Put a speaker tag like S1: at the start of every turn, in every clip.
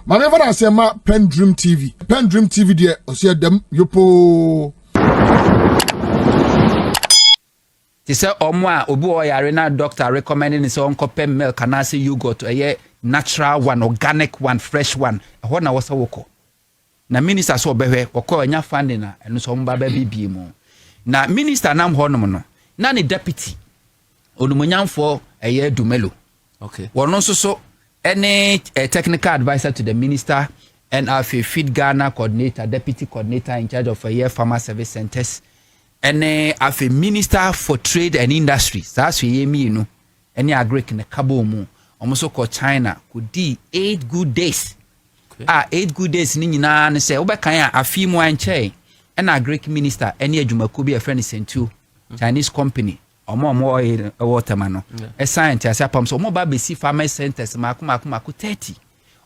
S1: Maneva na sema PENDREAM TV. PENDREAM TV de osia dem yopo.
S2: Ti say omo a obi o yare na doctor recommending say onko pem milk and say yogurt a natural one, organic one, fresh one. Ho na wosa woko. Na minister so obehwe woko anya funding na eno so mba ba bibi mu. Na minister nam ho no no. Na ne deputy onumonyamfo Dumelo.
S3: Okay.
S2: Wono so any technical advisor to the minister and our Feed Ghana coordinator, deputy coordinator in charge of farmer service centers. And a minister for trade and industry. That's we me, you know. Any agric in the Kabomu, almost called China, could do 8 good days. Okay. 8 good days. Nina and say, Obekaya, a few more and chay. And a Greek minister, any Juma could be a friend sent to Chinese company or more a waterman. A scientist, I pump so more baby farmer centers, Maku 30.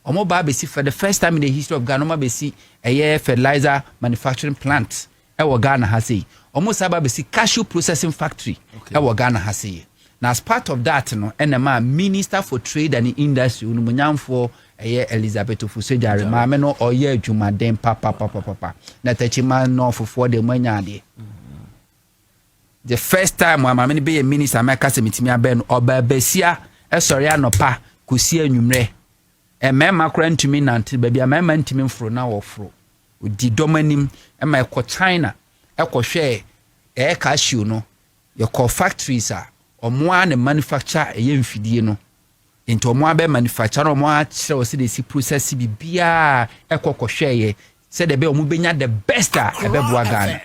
S2: Or more baby for the first time in the history of Ghana, Basi a year fertilizer manufacturing plant. Ewa Ghana has almost about cashew processing factory. Ewa Ghana has now as part of that, no, NMA Minister for Trade and Industry, Unumunyamfo Elizabeth Ofusejare, Mameno or ye Juma den papa. Natachima no for the manyadi. The first time when Mammy be a minister, my cousin Mitimia Ben or Besia, Soriano pa, Kusia Numre. A memma cran to me until baby a memman to me for now or fro. With the dominim and my China, Echo share, cashew no, your call factories are, or more and manufacture a yen fidino. Into more be manufacture or more so see process beer, Echo share, said the Bell Mubina the best ever Ghana.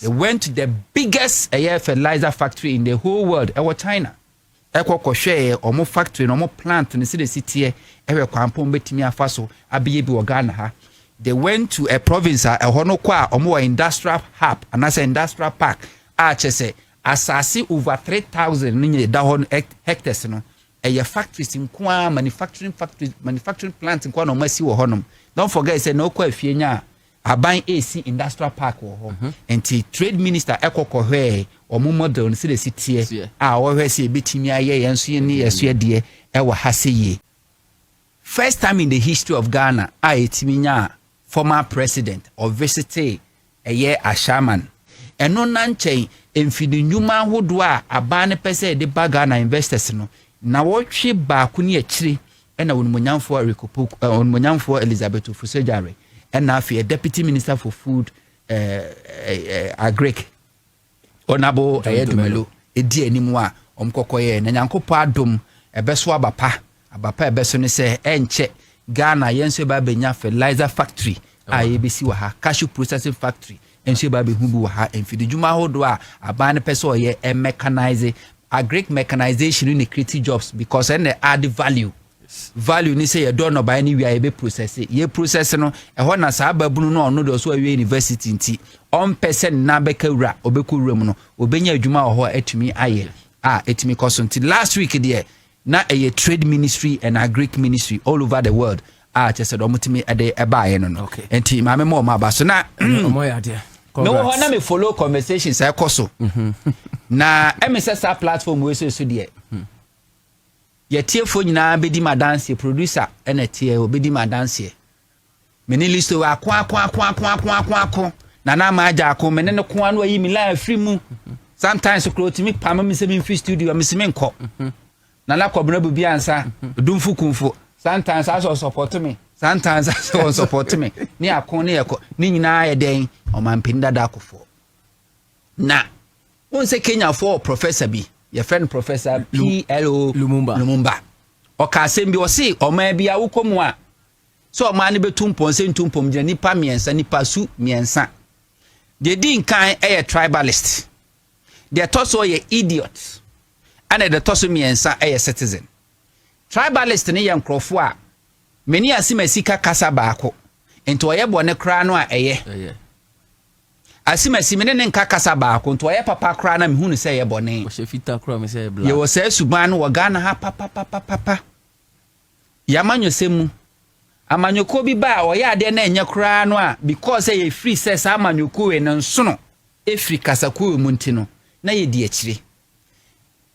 S2: They went to the biggest fertilizer factory in the whole world, our China. Echo share or more factory, no more plant in the city, ever quampon betimia faso, Abiyebi Ghana. They went to a province, a honokwa, or more industrial hub, and as an industrial park. Say, asasi over 3,000 hectares, no, a factories in Kwa, manufacturing plants in Kwa, no mercy or honum. Don't forget, it's no kwa fienya, a buying AC industrial park or home. And the trade minister, Eko Kohe, or Mumodo, and the city, always say, Bitimia, and Suye, as ye dear, Ewa Hasi. First time in the history of Ghana, Timinya. Former president or visitor a year a shaman. And no nanche in feeding human who do a ban pese de bagana investors no. Na watch ba kuni a tree and a woman for Elizabeth Ofusejare and now a deputy minister for food agric. Onabo a Dumelo, a dear anymore, Kokoye, and Yanko Padum, a beswa bapa, a bapa besone say, enche. Ghana yense ba benya fertilizer factory ABC wa ha cashew processing factory ense ba be hubu wa ha enfidi djuma hodo a aban peso ye mechanize agric mechanization in create jobs because and add value ni say you don't know by any way be process ye process no e ho na sa babunu no ono do so awie university nti on person na be kawura obekuru mu no obenya adwuma ho atumi aye etumi koso nti last week there na a trade ministry and agric ministry all over the world just said omutimi ade ebaye no okay enti mame mo ma ba so na
S3: omoya de
S2: no na me follow conversations I koso na MSS platform we so de ye tiefo nyina bedi ma dance producer na tie obedi ma dance me ni list wa kwa na na ma aja ko me ne ko anu ayi mi live free mu sometimes krotimi pam me se me free studio me se me nko na la kwabna bu biansa dumfu kumfu sometimes I support me sometimes I support me ni akon ne yeko ni nyina ye den o man pinda da akofo na won se Kenya for professor bi your friend professor PLO Lumumba o ka sem bi o se o ma bia wokomu a so o ma ne betumpon se ntumpom gina nipa miensa nipa su miensa de din kan tribalist de toso ye idiot and the toso miensa citizen tribalist ne yankrofo a meni asimasika kasa baako ento oye bone kra no a asimasi mene ne nka kasa baako ento oye papa kra na mehunu se ye bone
S3: o shefita kra me se bla
S2: ye wo se suban wo Ghana ha papa yamanyo semu amanyoko bi ba oye ade na enye kra no a because ye free says amanyoko we no nsono efri kasa ko mu ntino na ye di akire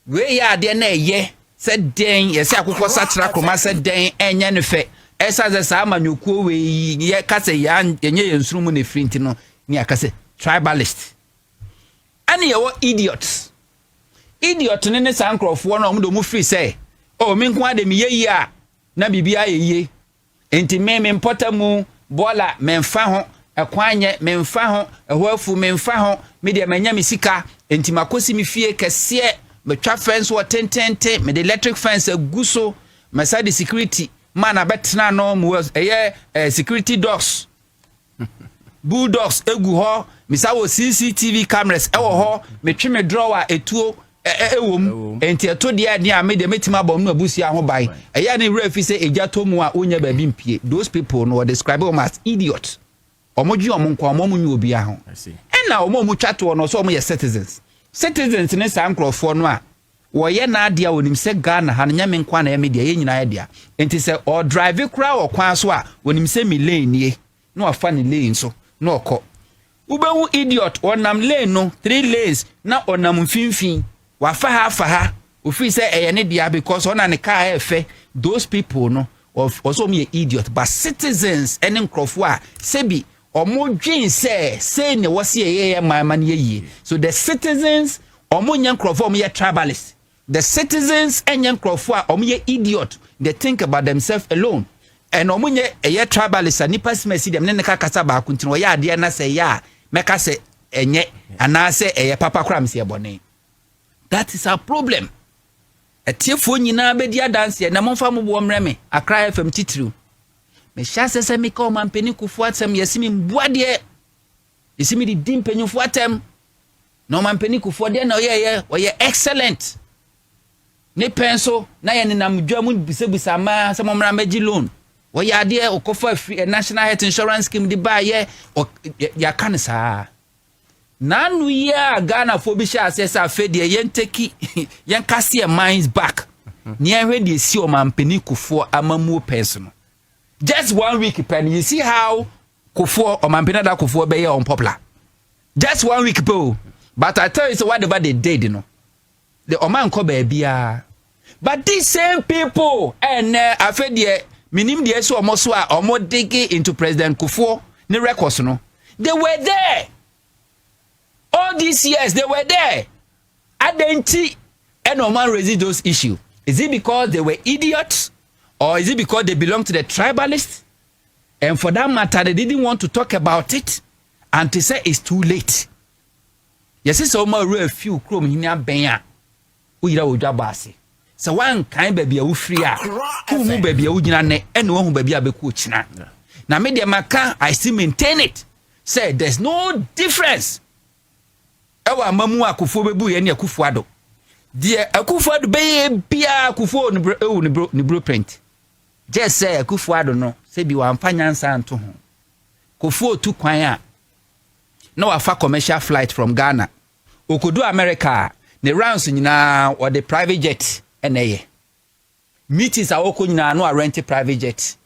S2: we ya ade na eye said den yes akukọ satra kroma said den enye ne fe esa ze sa amanyukuo we ye kase ya enye yensurumu ne frinti no ni akase tribalist ani ye wo idiots idiot ne sankrofo no omdo mu free say o me nko ade me yeyi a na bibia yeye enti me mpotamu bola memfa ho ekwanye memfa ho ehoafu memfa ho me de manya me sika enti makosi me fie kese me twa fence wo tentente me de electric fence aguso masade security man abetena no mu security dogs bulldogs egu ho misa wo CCTV cameras ewo ho me twe me drawer etuo ewom enti eto de ni a me de metima bom no abusia ho ban eya ne refi say ejato mu a onya ba bi mpie those people no describe them as idiot omodwe omonko omomunyu obi aho na omomu twato no so omo ye citizens ne sankrofo no a woye na adia wonim se Ghana ha nyame nkwa na media ye nyina ya dia enti se o drive kra wo kwan so a wonim se mi lane nie na wafa ne lane so na okọ ubewu idiot onam lane no 3 lanes na onam mfimfin wafa ha ofi se eye ne dia because ona ne car efe those people no also me idiot but citizens any nkrofo a sebi omodwen se ne wose ye man ye so the citizens omonya nkrofo omo ye tribalist the citizens enya nkrofo a omo ye idiot they think about themselves alone and omonye ye tribalist anipa smesi dem ne kasa ba kuntino wo ya ade na se ya meka se enye ana se eye papa kram se ebone. That is our problem. Etiefo nyina be dia dance na momfa mo bo mreme Accra FM titru me hyase se me ka mampeni kufu atem yesimi mbuade yesimi di dimpenyufu atem no mampeni kufu de na oye excellent ne penso na ye ne namdwa mu bisebisa ma se momra magi loan oye ade okofa free national health insurance scheme di ba ye ya kanisa nanu ya Ghana fo bi sha asesa afedie yenteki yenkase e minds back ni ehwe de si o mampeni kufu amamu person just 1 week pen you see how kufu o mampeni da kufu be ye unpopular just 1 week po but I tell you so whatever they did the oman ko ba bia but these same people and afedie minim de so omo so a omo dig into President Kufu ni records no they were there all these years. They were there adenti and no man raised those issues. Is it because they were idiots or is it because they belong to the tribalists and for that matter they didn't want to talk about it and to say it's too late? Yes, it's almost real few chrome hinia benya uyira ojabase so one kind baby a free a who baby a ujina ne and one who baby a beku china na media maka I still maintain it say there's no difference ewa mamu akufo bebu ye ne akufo ado de akufo ado be bia akufo ni blueprint just say akufo ado no se bi wa amfanya nsa anto ho kofo tu kwan a na wafa commercial flight from Ghana okodu America ne rounds nyina or the private jet eneye meetings a woko nyina no rent private jet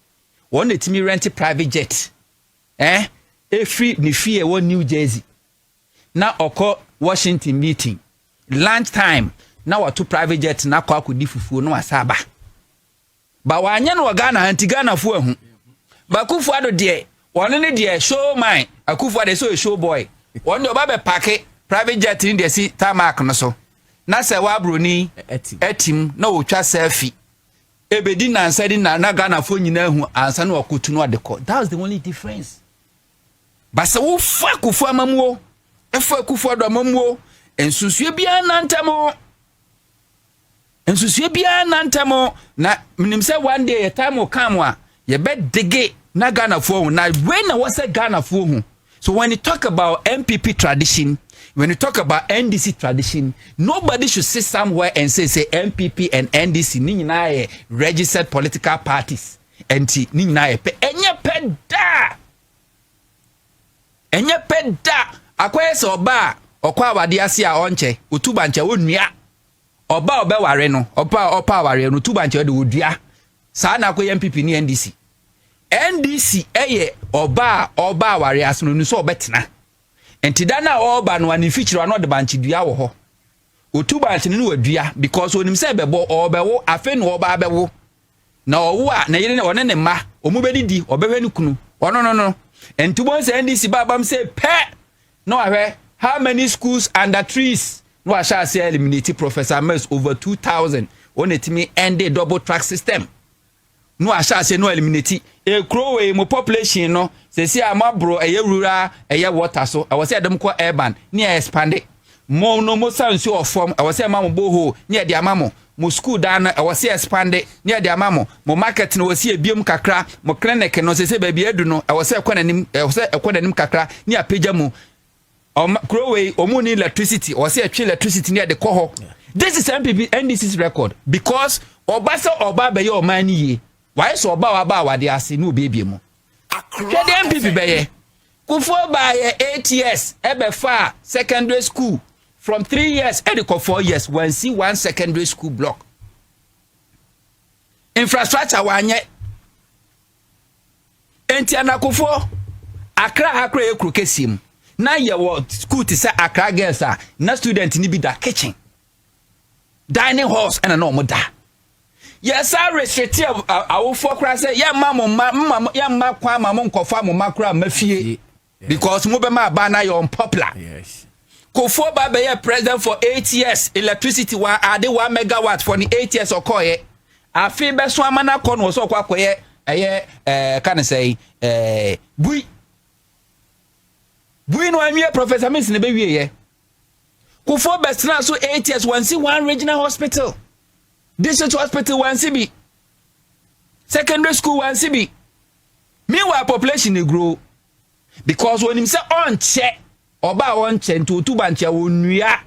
S2: won etimi rent private jet free ni fie won New Jersey na oko Washington meeting lunch time na watu private jet na kwa akudi fufuo no asaba ba wanya no Ghana anti Ghana fu ehu ba kufu ado de wonu ne de show mine akufu ade so show boy wonu de oba be pack private jet ni de si tarmac no so na se wa broni etim na wotwa selfie ebedi nansa di na Ghana fu nyina hu ansa na wakotu no adeko. That was the only difference. Ba se wo fa kufu amamuo efa kufu ado amamuo ensusue bia nantamo na minim say one day a time will come a ye be dege na Ghana fu na when was a Ghana fu. So when you talk about MPP tradition, when you talk about NDC tradition, nobody should sit somewhere and say MPP and NDC ni nyina registered political parties enti ni nyina pe enye peda akwaye so oba okwa awade ase a onche otuba nche onua oba obeware no opa aware no tuba nche de odua saa na akwaye MPP ni NDC eye oba aware asono nu so obetena enti da na oba no ani feature no de banchi dua wo ho otuba nche no wadua because onim se bebo obewo afe no oba abewo na owo a na yire ne one ne ma omubedi obehwe ni kunu no and once NDC babam say pe no ahwe how many schools under trees no asha say eliminate Professor Mills over 2000 on etimi end double track system no asha say no eliminate e crowway mo population no say see amabro eye rural eye water so I was say dem ko urban near expand mo no mo sanso of form I was say mamo boho near the amamo mo school down I was say expand near the amamo mo market no was see biom kakra mo clinic no say baby edu no I was say kwanim I was say kwanim kakra near page mo crowway omuni electricity or say electricity near the coho. This is MPP NDC's record because obasa oba be your man ye why so oba wa de ase no baby mo the MPP be ye kufo by 8 years ebe fa secondary school from 3 years ediko 4 years when see one secondary school block infrastructure wanye enti anakufo akra ekru kesim na ye wo school ti say akra girls na student ni bi da kitchen dining halls and no mo da yes I restrict our focus say ya mama ya makwa mama nkofa mo makra mafie because mo be ma ba na you unpopular yes Kofo ba be president for 8 years electricity wa ade 1 megawatt for the 8 years okoye afi be so amana ko no so kwakoye can say bui no amie Professor Mills ne be wie Kofo be sna so 8 years one see one regional hospital district hospital one CB secondary school one CB meanwhile population dey grow because when him say on check oba on check to banche onua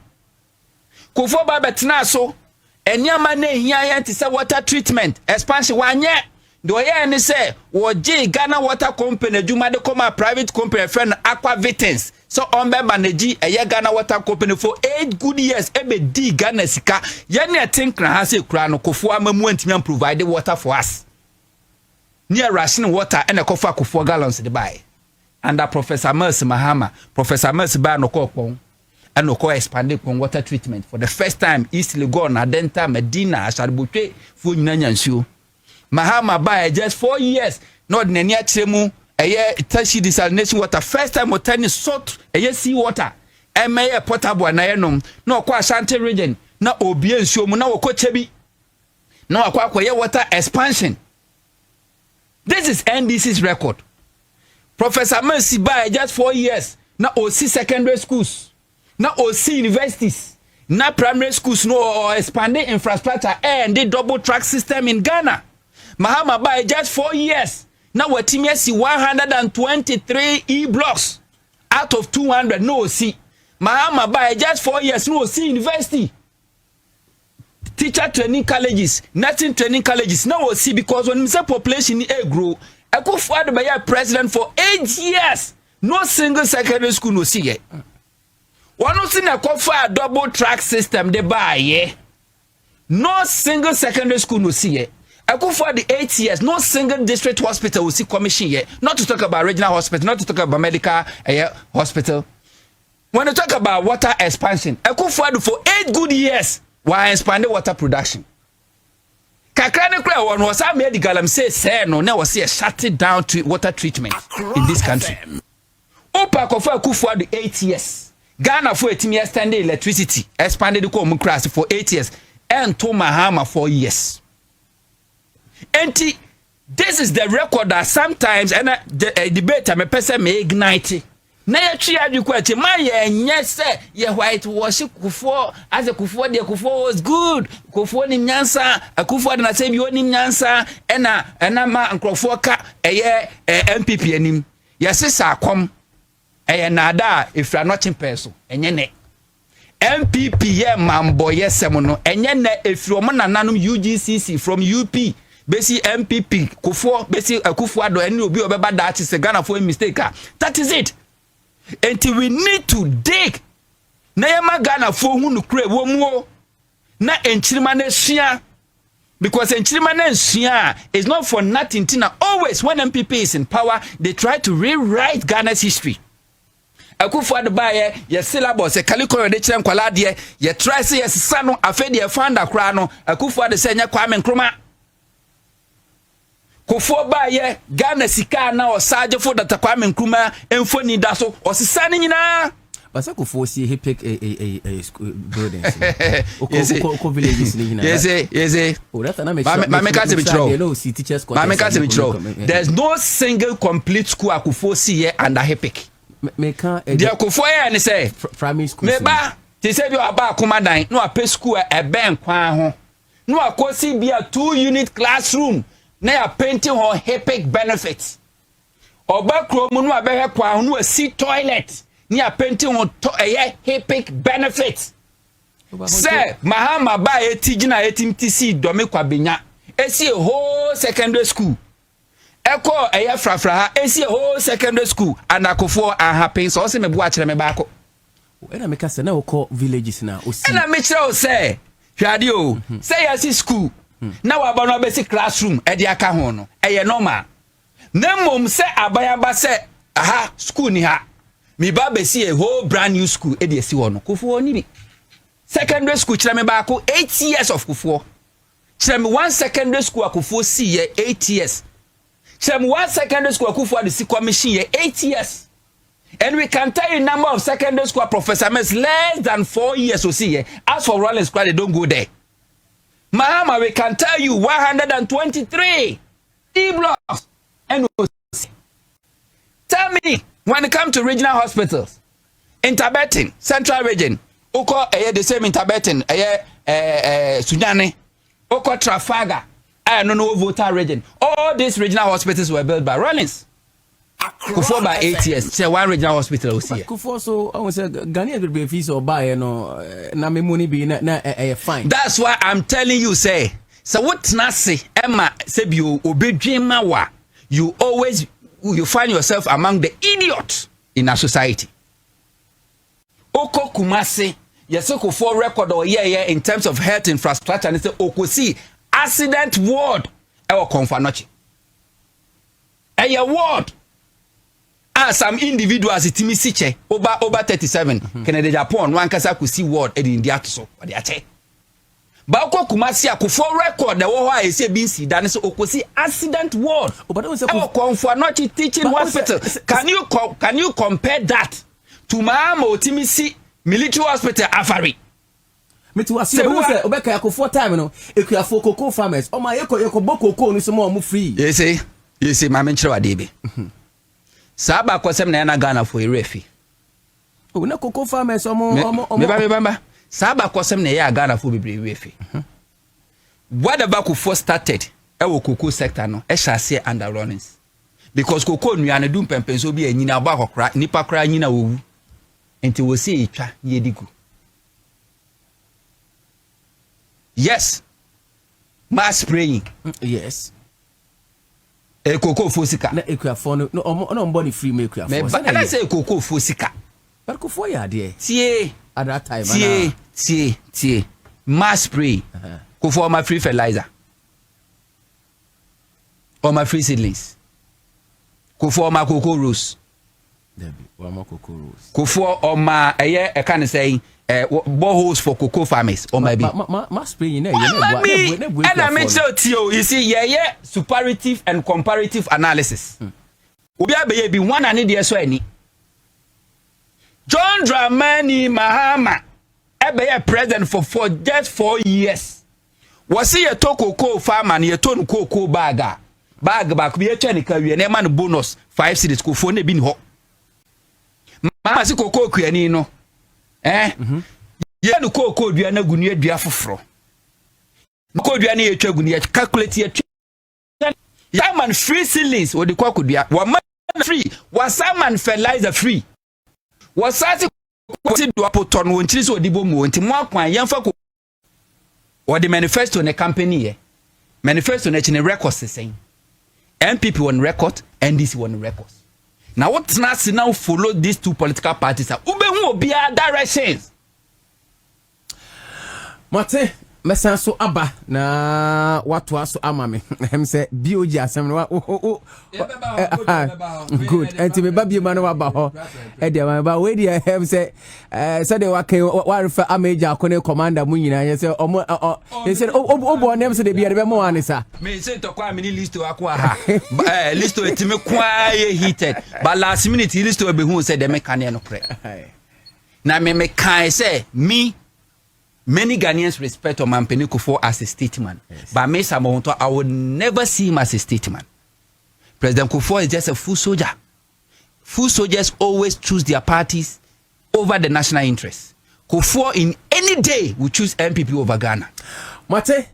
S2: Kofo ba betena so enyama na ehia ya ti say water treatment expansion wanye do ye ni say wo G Ghana Water Company adwuma de come private company friend Aqua Vitens so on be manage eye Ghana Water Company for 8 good years ebe di Ghana sika ye na think na ha say kura no Kofo amamu antimi provide water for us near ration water and a kofa Kofo gallons de buy under Professor Mills Mahama Professor Mills ba no kokon and no expanded water treatment for the first time East Legon Adenta Medina Asharbutwe fu nyanyansuo Mahama by just 4 years not nani atremu eye tashi desalination water first time otani salt eye sea water eme potable na yenom na okwa Ashanti region na obie nsuo mu na wokochebi na akwa water expansion. This is NDC's record. Professor Mercy by just 4 years na OC secondary schools na OC universities na primary schools no expanding infrastructure and the double track system in Ghana. Mahama by just 4 years now watimi see 123 e-blocks out of 200 no see. Mahama by just 4 years no see university teacher training colleges nursing training colleges no see because when say population grow Akufo-Addo be president for 8 years no single secondary school no see yet one no see na kofa double track system de buy ye no single secondary school no see yet Akufo-Addo 8 years no single district hospital will see commission yet not to talk about regional hospital not to talk about medical hospital when you talk about water expansion Akufo-Addo for 8 good years while expanding water production kakra ne kra won was a medical am say no na was shut it down to water treatment in this country Opoku for Akufo-Addo 8 years Ghana for 8 years standing electricity expanded the mu class for 8 years and to Mahama 4 years. And this is the record that sometimes and the debate I'm a person may ignite. Na ya twi adwukwache ma ye nye se ye white wash Kufo as a Kufo de Kufo was good Kufo ni nyansa Akufo-Addo na say bi oni nyansa ena ma nkrofo ka MPP anim ye sesa akom na da ifra no chimpeso enye ne MPP ye mambo yesem no enye na efri omo nananom UGCC from UP besi MPP Kufo besi Akufo-Addo eni obi obeba da ati se Ghana for a mistake that is it. Until we need to dig na yema Ghana for hunu kure womuo na enchirima na sua because enchirima na sua is not for nothing tina always when MPP is in power they try to rewrite Ghana's history. Akufo-Addo baye ye syllabus e kalikoro de kire nkwala de ye try say yes sano afedi e fanda kra no Akufo-Addo say nya Kwame Nkrumah Kofo ba ye Ghana sika na osaje fo Dr. Kwame Nkrumah emfoni da so osisa ne nyina.
S3: Basa Kofo see he pick a buildings. Oko villages ni nyina. Yes. Oh, that's na make sure. There's
S2: no single complete school Akufo see here under Hepik.
S3: Me can
S2: the Akufo here and say
S3: primary school.
S2: Me ba ti say bi aba Akumadan no ape school e ben kwan ho. No akosi bi a 2-unit classroom. Na ya painting on Hepik benefits. Oba kromu no abehwe kwan no asi toilet. Ni a painting on Hepik benefits. Say Mahama ba etijina etimtc domi kwa benya. Esi a whole secondary school. Eko frafra ha esi a whole secondary school and Akufo are happy so se me bu akere me ba ko.
S3: Ena me ka se na wo villages na o si.
S2: Ena me kire o say hwade o say yes school. Na wa ba no be si classroom e de aka ho no. Eye normal. Na mom se abaya ba se aha school ni ha. Mi ba be si a whole brand new school e de esi ho no. Kufo ni bi. Secondary school kire me ba ko 8 years of Kufo. Kire me one secondary school Akufo see ye 8 years. Some one secondary school Akufo the commission here 8 years. And we can tell you number of secondary school professor less than 4 years to see here. As for Rollins Square, they don't go there. Mahama, we can tell you 123 D blocks. And tell me, when it comes to regional hospitals, in Tibetan, Central Region, Oko the same in Tibetan, Sunyane, Oko Trafalgar. I don't know voter region. All these regional hospitals were built by Rollins. Kufo by 8 years. Say one regional hospital was here.
S3: Kufo so I was Ghanaian will be fees or buy na me money be na fine.
S2: That's why I'm telling you say. So what nasi Emma said you obedient wa. You find yourself among the idiots in our society. Oko Kumasi yes Kufo record or yeah in terms of health infrastructure and say Okosi accident ward ewo konfanochi a ward as some individuals itimi siche over 37 Kennedy Japan one kasa ku see ward e di India to so o de ache ba ko Kumasi Akufo record the wo ho a ese bi si dan so okosi accident ward ewo konfanochi teaching hospital. Can you compare that to Mahama otimi si military hospital Afari?
S3: Me to say obeka Akufo time no ekuafo cocoa farmers o ma yeko bokoko no so mo free.
S2: You see ma menchire wade bi saba kwasem na Ghana for refi
S3: o na cocoa farmers me
S2: ba saba kwasem na ya Ghana for bebre refi what about Akufo started e wo cocoa sector no e shase under Rollins because cocoa nuane dum pempenso bi anyina ba kokra nipa kra anyina owu enti wo se etwa yedigu. Yes. Mass spraying.
S3: Yes.
S2: E cocoa fosika.
S3: Na ekuafo no body free make ekuafo.
S2: Me ba na say cocoa fosika.
S3: But Kufo ya there.
S2: Tie.
S3: At that time
S2: tie. Mass spray. Kufo my free fertilizer. Or my free seedlings. Kufo my cocoa rose.
S3: Debbie, or my cocoa rose.
S2: Kufo or my I can say boreholes for cocoa farmers or maybe
S3: ma spray and I
S2: make sure you see superlative and comparative analysis. Obi abeye bi one and dey so ani John Dramani Mahama ebeye president for just 4 years. Was he a to cocoa farmer and ye to cocoa bag back be a chenika we na man bonus 5 cedis ko fo na bi ni ho ma si cocoa kuani no ye no cocoa dua na gunu adua foforo cocoa dua na ye twa gunu ye calculate ye ya man free ceilings wo de cocoa dua wa man free wa man fertilizer free wa sati dua poton won chiri so odibo mu nti mo akwan yemfa ko wo de manifesto na company ye manifesto na chine records sen MPP on record NDC on records. Now what's now follow these two political parties are ube hu obia directions.
S3: Mate mesan so aba na watu aso ama me em say bioji asem no good enti me ba bi ma no aba ho e de ma ba we dey em say de wa kan wa refer amaja akone commander mu nyina ye say omo he say obo nem say de bi be mo anisa
S2: me say to kwa me list wa kwa ha list etime kwa ye heated but last minute list we be hu say de me kan no pre na me kan say me many Ghanaians respect Omampeni Kufuor as a statesman. Yes. But me Samonto, I would never see him as a statesman. President Kufuor is just a full soldier. Full soldiers always choose their parties over the national interest. Kufuor in any day will choose MPP over Ghana.
S3: Mate,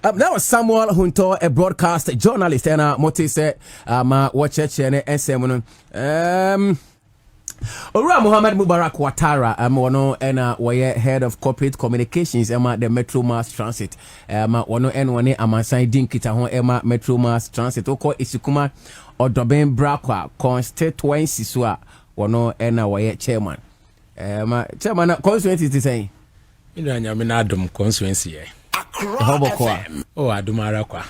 S3: that was Samuel Huntor, a broadcast journalist, and Mate said, watch it, and Ora Muhammad Mubarak Watara wono ena waye head of corporate communications the Metro Mass Transit wono en wone amansan dinkita ho Metro Mass Transit oko Isikuma Odoben Brakwa constituency so a wono ena waye chairman chairman constituency is saying
S4: ina nyame na adom constituency e
S3: hobokwa
S4: adumara kwa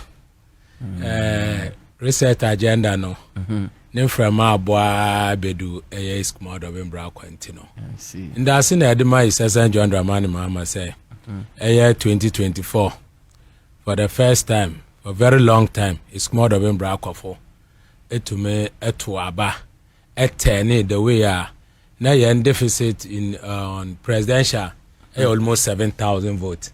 S4: research agenda no ne from aboa bedu is come out of Embra Quantino. I see. And that's in the Adema is John Dramani Mahama say 2024 for the first time for a very long time it's come out of Embra Quafo to me to aba the way now you're in deficit in on presidential almost 7,000 votes.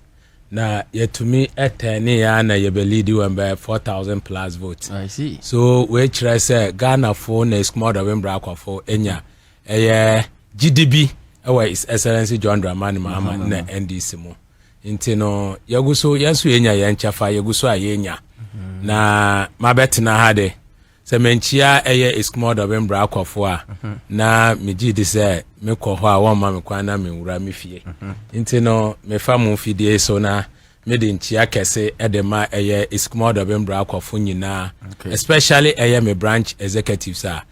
S4: Now, yet to me, at 10 and you believe you by 4,000 plus votes.
S3: I see.
S4: So, which I say, Ghana phone is more than Braka for Enya. GDB, is Excellency John Dramani Mahama, na NDC mo. Intino, Yaguso, Yasu Enya, Yanchafa, Yaguso, Yenya. Na, Mabetina Hade. Semenchia, is more than Braka for. Na, Mijidi say, me ko ho a won ma me kwana me wura me fie intino me fa mo fidie so na me de nchia kese edema iskmodo be mbra akofo nyina especially me branch executives a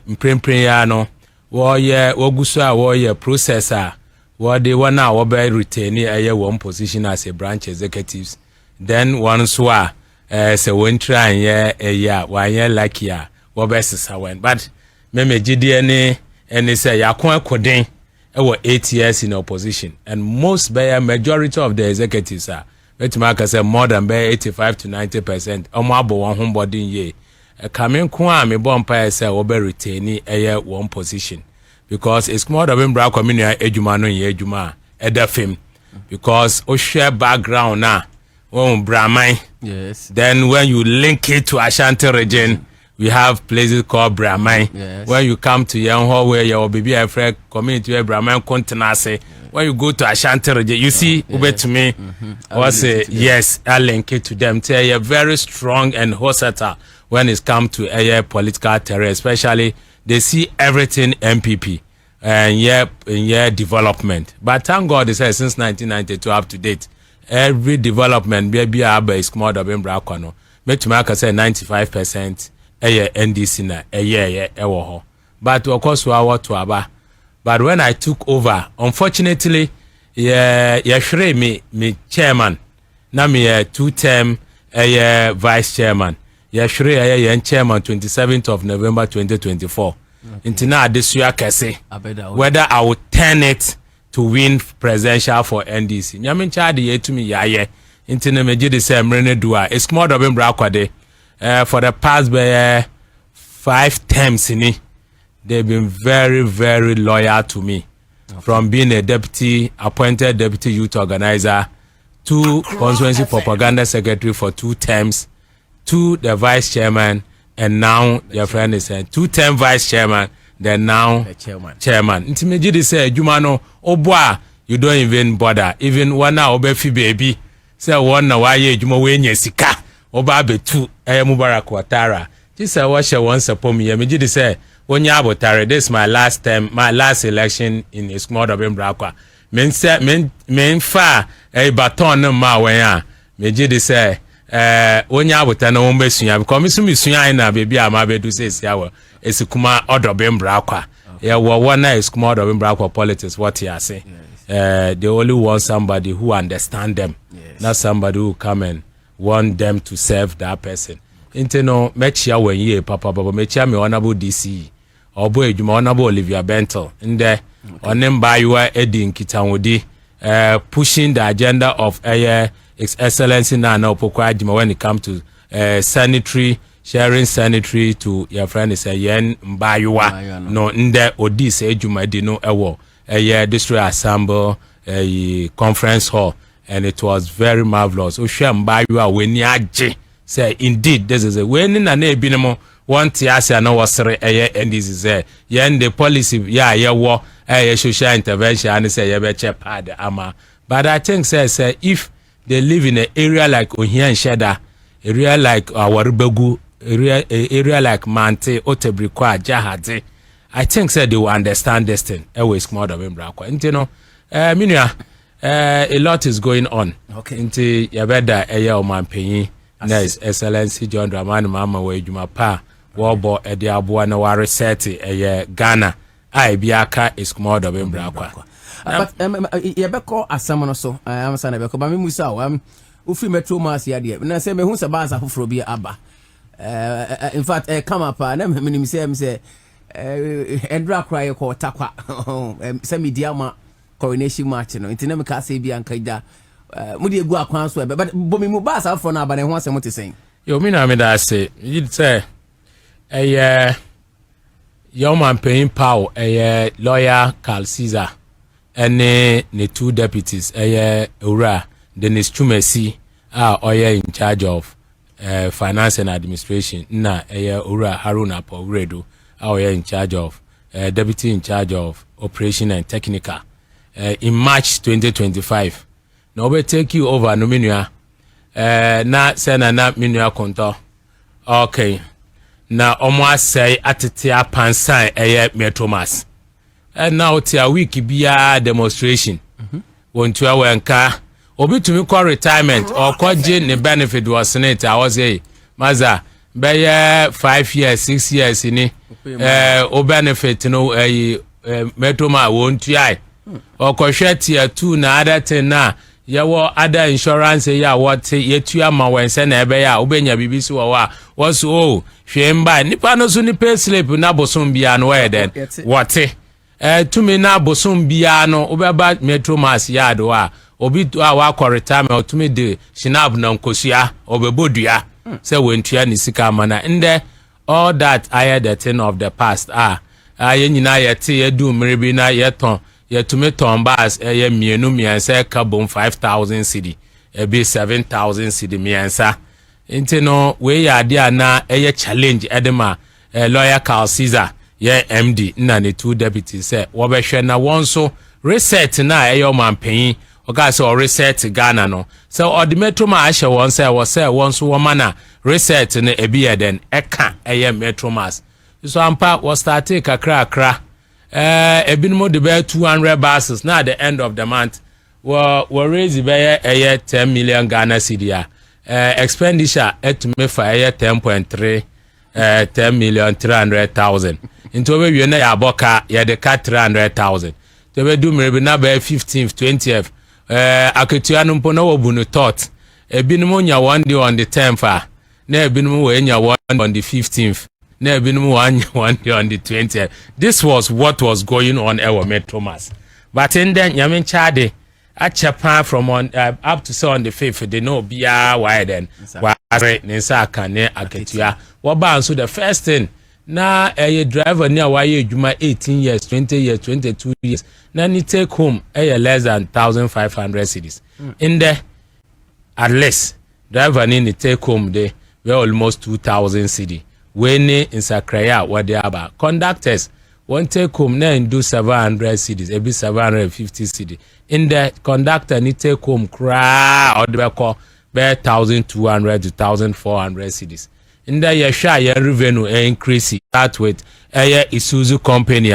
S4: mprempren ya no wo guso a wo processor wo de wona wo be retain one position as a branch executives then one so a se won try wa lucky a wo be sesa wen but me gidi ne and they say yakon kodin 8 years in opposition and most majority of the executives are say more than 85 to 90% omo one homebody ye coming kwa me bompa say obe retain one position because it's more than bra community ejuma no ye ejuma edafem because o share background na on Braman.
S3: Yes.
S4: Then when you link it to Ashanti region, we have places called Braman.
S3: Yes.
S4: When you come to Yanho, where your baby Afrek community where Braman Kontinase, when you go to Ashanti region, you see Ube to me. I say yes, I link it to them. They are very strong and versatile when it comes to a political terrain, especially they see everything MPP and development. But thank God, they say since 1992 up to date, every development be is more than Braquano. Make to make say 95% NDC na but of course we are to Aba. But when I took over, unfortunately, me chairman, na me 2-term vice chairman. Chairman 27th of November 2024. Into now this year whether I would turn it to win presidential for NDC. Nyamin chadi ye to me yaye. Into na me jidi se mrene dua. It's more of him brakwade. For the past 5 terms they've been very, very loyal to me. Okay. From being a appointed deputy youth organizer to constituency propaganda secretary for 2 terms, to the vice chairman, and now your friend is saying 2-term vice chairman, then now the chairman. Intimidate say, Jumano, Obwa, you don't even bother. Even one now, Obefi baby, say one now, why you Jumowenye Sika, Obabe 2, Mubarak Watara. This I watch once upon me. Immediately say, when you abotare, this is my last election in a small of Mbrakwa. Men fa a baton no ma wenya. Immediately say, when you abotare no one besunya, because me sunya na baby amabe do say siawa. It's kuma order Mbrakwa. Yeah, one is small of Mbrakwa politics. What you say? They only want somebody who understand them, not somebody who come and want them to serve that person. Inteno mechia when ye papa baba mechia me honorable DC or boy you honorable Olivia Bentel in there on them by you are Eddie Kitanwodi pushing the agenda of His Excellency Nana Opoku when it comes to sanitary sharing sanitary to your friend is a yen mbayuwa no nde odi se ejumadi no ewo district assembly conference hall, and it was very marvelous. Ohwe mbayuwa weni age say indeed this is a weni na na ebinimo one tiase na wasere and this is yen the policy wo social intervention and say ye be pad ama. But I think say if they live in an area like Ohia and Sheda, area like Warubegu, area like Mante, Otebrikwa, Jahade, I think they will understand this thing. Always more than Brakwa. And you know, a lot is going on.
S3: Okay.
S4: Into Yabeda, Eya Oman Penny, Nice Excellency John Dramani Mama, where you ma pa, Warbo, Ediabuana Wari Seti, Ghana, I Biaka is more than Brakwa.
S3: But Yabeko Asamono so, I am saying, but me Musa, Ufi Metro Mas Yadia, and I say, me who's a baza who for be Abba. In fact, come up, and I'm say, Endra cry or Takwa, semi diama coronation march, no, into Nemaka Sabi and Kaida, Mudi Gua Kwanswe, but Bomi Mubasa for now, but I want someone to sing. You
S4: mean, I mean, I say, you'd say, young man paying power, a lawyer Carl Caesar. And the two deputies, Ura, Dennis Chumesi, in charge of finance and administration. Na Ura Haruna Pogredo, in charge of deputy in charge of operation and technical. In March 2025, now we take you over Numinia. Na sena na minua konto. Okay. Na omwa say atitia pansan Metromas. And now it's a week be demonstration. Want to our car obi to me call retirement or call the benefit was senate. I was a maza by 5 years, 6 years in o benefit no metroma won't try or coshet here 2 na other 10 na yawo other insurance ya what yetu ama when send ebe ya obenya bibisi wa was oh hwemba nipa no so ni pay slip na bosom bia no we den what to me na bosom bia no obeba metromas yard wa obi wa kwa retirement to me de shinab na nkosua obebodua say wentua ni sika mana nde all that I the thing of the past ye nyina yete yedu mrebi na yeton yetume ton bas ye mienu miensa carbon 5000 cedi be 7000 cedi miensa nti no we ya dia na challenge edema lawyer Carl Caesar MD na ne two deputies say wo be hwe na won so reset na manpanyin oga say reset Ghana no so metro ma ahye won say won so wo mana reset ne ebi eden eka metro mass so ampa was start kakra ebinimo de be 200 buses na at the end of the month we raise be 10 million Ghana cedi expenditure etume for 10.3 10,300,000 into we na ya boka ya de 300,000 to we do maybe na be 15th 20th aketua no mpo na wo bunu tot ebinum nya one day on the 10th na ebinum we nya one on the 15th na ebinum one day on the 20th. This was what was going on our Metromas, but in then yamin chade a chapa from on up to so on the 5th they know bia why then nsa kane aketua wo ba so the first thing na driver near why ejuma 18 years 20 years 22 years na ni take home less than 1500 cedis in there at least driver ni take home they were almost 2000 cedi when in sakraya what they about conductors one take home na do 700 cedis e be 750 cedi in the conductor ni take home cry or the call be 1200 to 1400 cedis in the year your revenue increase that with Isuzu company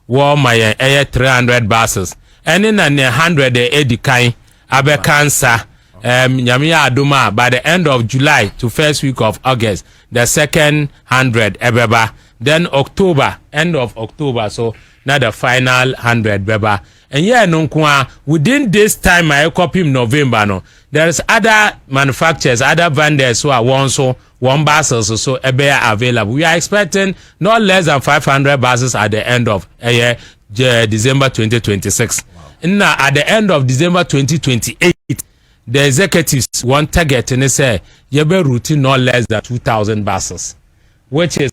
S4: war my 300 buses and in 100 edikai abe cancer nyamia aduma by the end of July to first week of August the second 100 ebeba then October end of October so now the final 100 beba and yeah no kwa within this time I copy November no there's other manufacturers, other vendors who are one buses so available. We are expecting not less than 500 buses at the end of December 2026. Now at the end of December 2028 the executives want target and they say you be routine not less than 2,000 buses, which is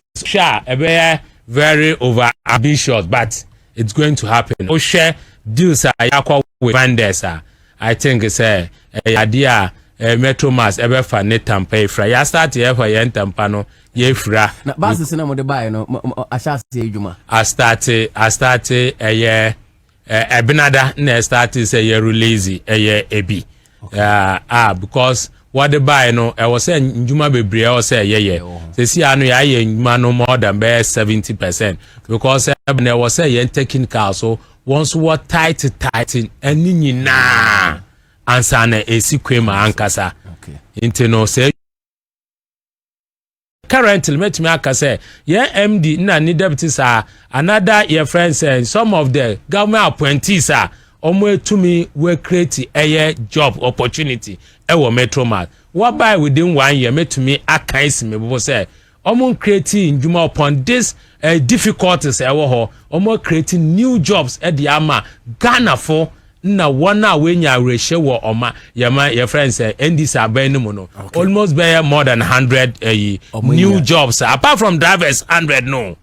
S4: very over ambitious, but it's going to happen. O share deals are with vendors. I think it's a idea. Metro Mass ever for net tampa fra. Ya start here for yen tampa no ye fra.
S3: Na buses na mo de buy no I shall say juma.
S4: I started Benada na start say ye release ebi. Because what the buy no I was saying njuma bebre I was say ye. Say see anu ya ye njuma no more than 70% because I was say yen technical so once what tight any nyina ansa na esikwema ankasa.
S3: Okay.
S4: Intino say currently met me akase MD na ni deputies are another your friends and some of the government appointees are omo to me we create a job opportunity ewo Metro Mass. What by within 1 year met to me akansi me bo say omo creating njuma upon this difficulties ewo ho omo creating new jobs at the ama Ghana for na one when you ratio wo oma your friends ndis abenu no almost be more than 100 new jobs apart from drivers 100 no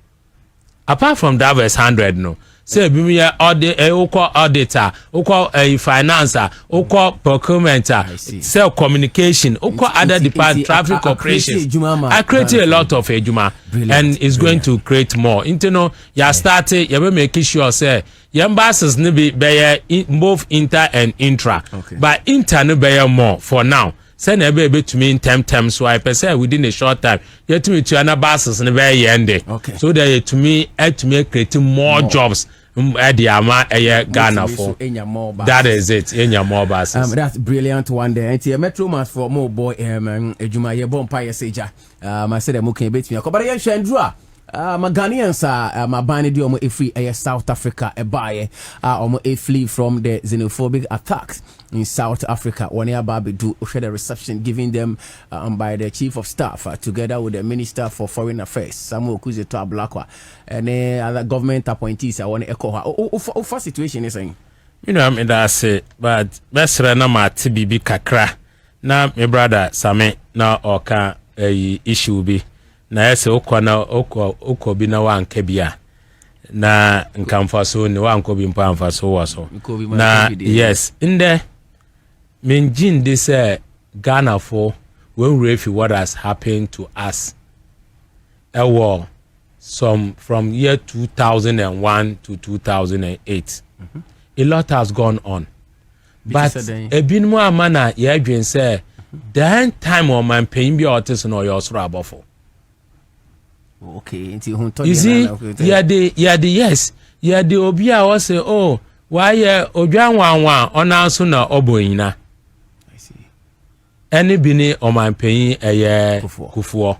S4: say bi me auditor uko financer uko procurement sell communication uko other department traffic operations I create a lot of ejuma and it's going to create more intino ya start ya be make sure say your buses ne be both inter and intra but inter no be more for now send a baby to me in time so I per se within a short time you to me to another buses in the very end so that to me creating more jobs at the ama Ghana for that is it in your more buses.
S3: That's brilliant one day. And Metro Mass for more boy Ejuma ye bon pa seja I said them can bet me but yen shendra my Ghanaians are my band di omo free South Africa buy omo flee from the xenophobic attacks in South Africa. One year Babi do share the reception given them by the chief of staff together with the minister for foreign affairs Samuel Okuze to Ablakwa and other government appointees. I want to echo her situation is saying
S4: you know I mean that's it but best na ma TBB kakra na my brother Same na oka issue be na ese okwa bi na wanka bia na nkamfaso ni wanko bi mpa mfaso waso na yes inde menjin this Ghana for when we refi what has happened to us some from year 2001 to 2008 a lot has gone on but ebinmu amana ye adwen say the time on man paying bi otis no your soro abofo.
S3: Okay, into Huntor.
S4: You see, yes, the obia was say, oh, why Ojan wan on na oboina.
S3: I see.
S4: Any bini on my paying a kufuo.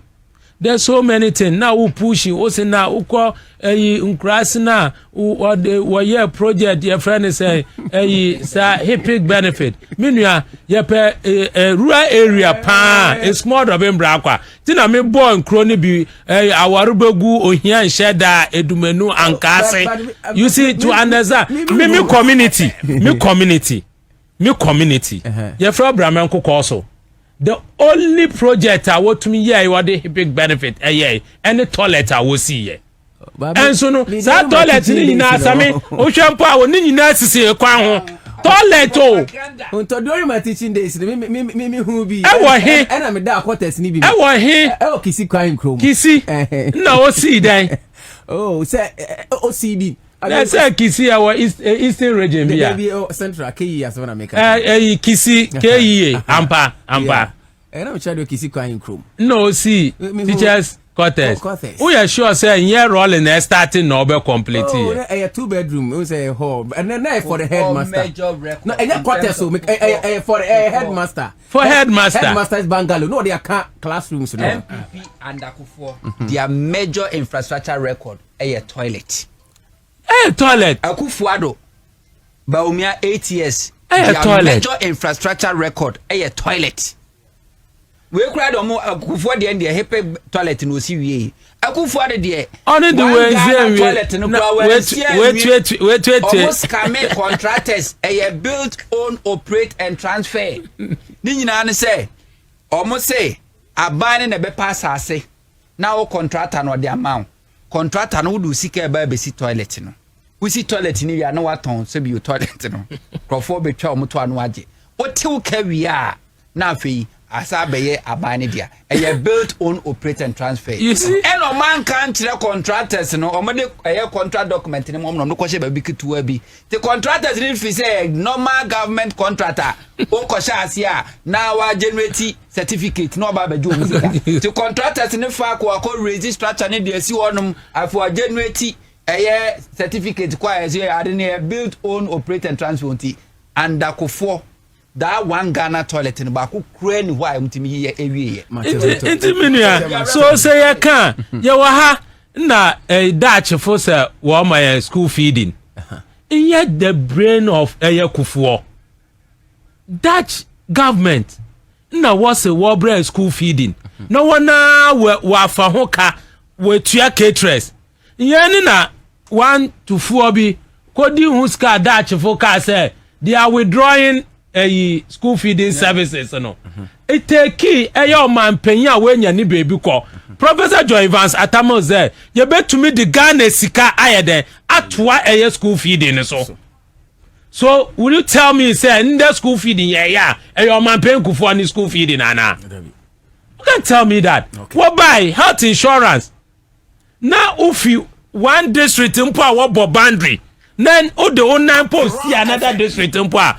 S4: There's so many things now who push you, also now who call a uncrassina or the project your friend is a hippic benefit. Meanwhile, a rural area pa a small of embrakwa. Tina me born crony be our rubegu or here and shedda edumenu and kase. You see, to understand me community. Your friend Brahman cook also. The only project I want to me here was the big benefit any toilet I will see here. And so no that toilet ni na sami o shampoo I ni na sisi kwa ho toilet o
S3: unto during my teaching days me who be
S4: and
S3: me da quarters ni bi kisi kwa krom
S4: kisi na o see then
S3: say OCD
S4: let's say Kisi our eastern region
S3: here. Central KE as when make
S4: Kisi KE ampa.
S3: And I'm trying to Kisi crying chrome.
S4: No, see teachers quarters. We are sure say year rolling starting no be complete here.
S3: A 2-bedroom, we say hall. And then for the headmaster. No, and quarters so make for the headmaster.
S4: For headmaster.
S3: Headmaster is bungalow. No, they are classrooms no.
S2: MPP and Akufo. Their major infrastructure record a toilet.
S4: Toilet.
S2: Akufuado. Baumia 8 years.
S4: Toilet.
S2: Major infrastructure record. Toilet. We cried on more for the end the happy toilet no see. Akufo de de.
S4: Only the way
S2: toilet no
S4: wait.
S2: Almost come contractors. Build, own, operate and transfer. Ni nyina ne say. Almost say aban na be pass ase. Now contractor no the amount. Contractor no do sika ba be si toilet no. We see toilet ni ya na waton so bi toilet no. Crofo be twa omoto anu age. Otew ka wi a na afei asabeye abane dia. Build, own, operate and transfer.
S4: You see?
S2: And no man can tell contractors no omode contract document ni mom no kwose ba bi ketu abi. The contractors need to say normal government contractor. O kwose ase a na wa generate certificate no ba beju omu. The contractors ni fa ko register structure ni dey si wonum afo generate certificate kwa ade build, own, operate and transfer unti and akofo that one Ghana toilet in Baku crane why mtimi ye ewie
S4: intimia so say ya kan ya wa ha na Dutch for say wo my school feeding in the brain of Kufuor Dutch government na was a war bread school feeding no one wa fa ho ka we tua caterers yen na 1 to 4 bi kodi hu ska Dutch for ka say they are withdrawing school feeding services no it take your man penya we nya ni baby ko Professor Joy Evans Atamo say you betumi the Ghana sika ayede atwa school feeding so will you tell me say in the school feeding your man pay for any school feeding ana you can't tell me that what buy health insurance now if you one district in power boundary then the online post see another district in power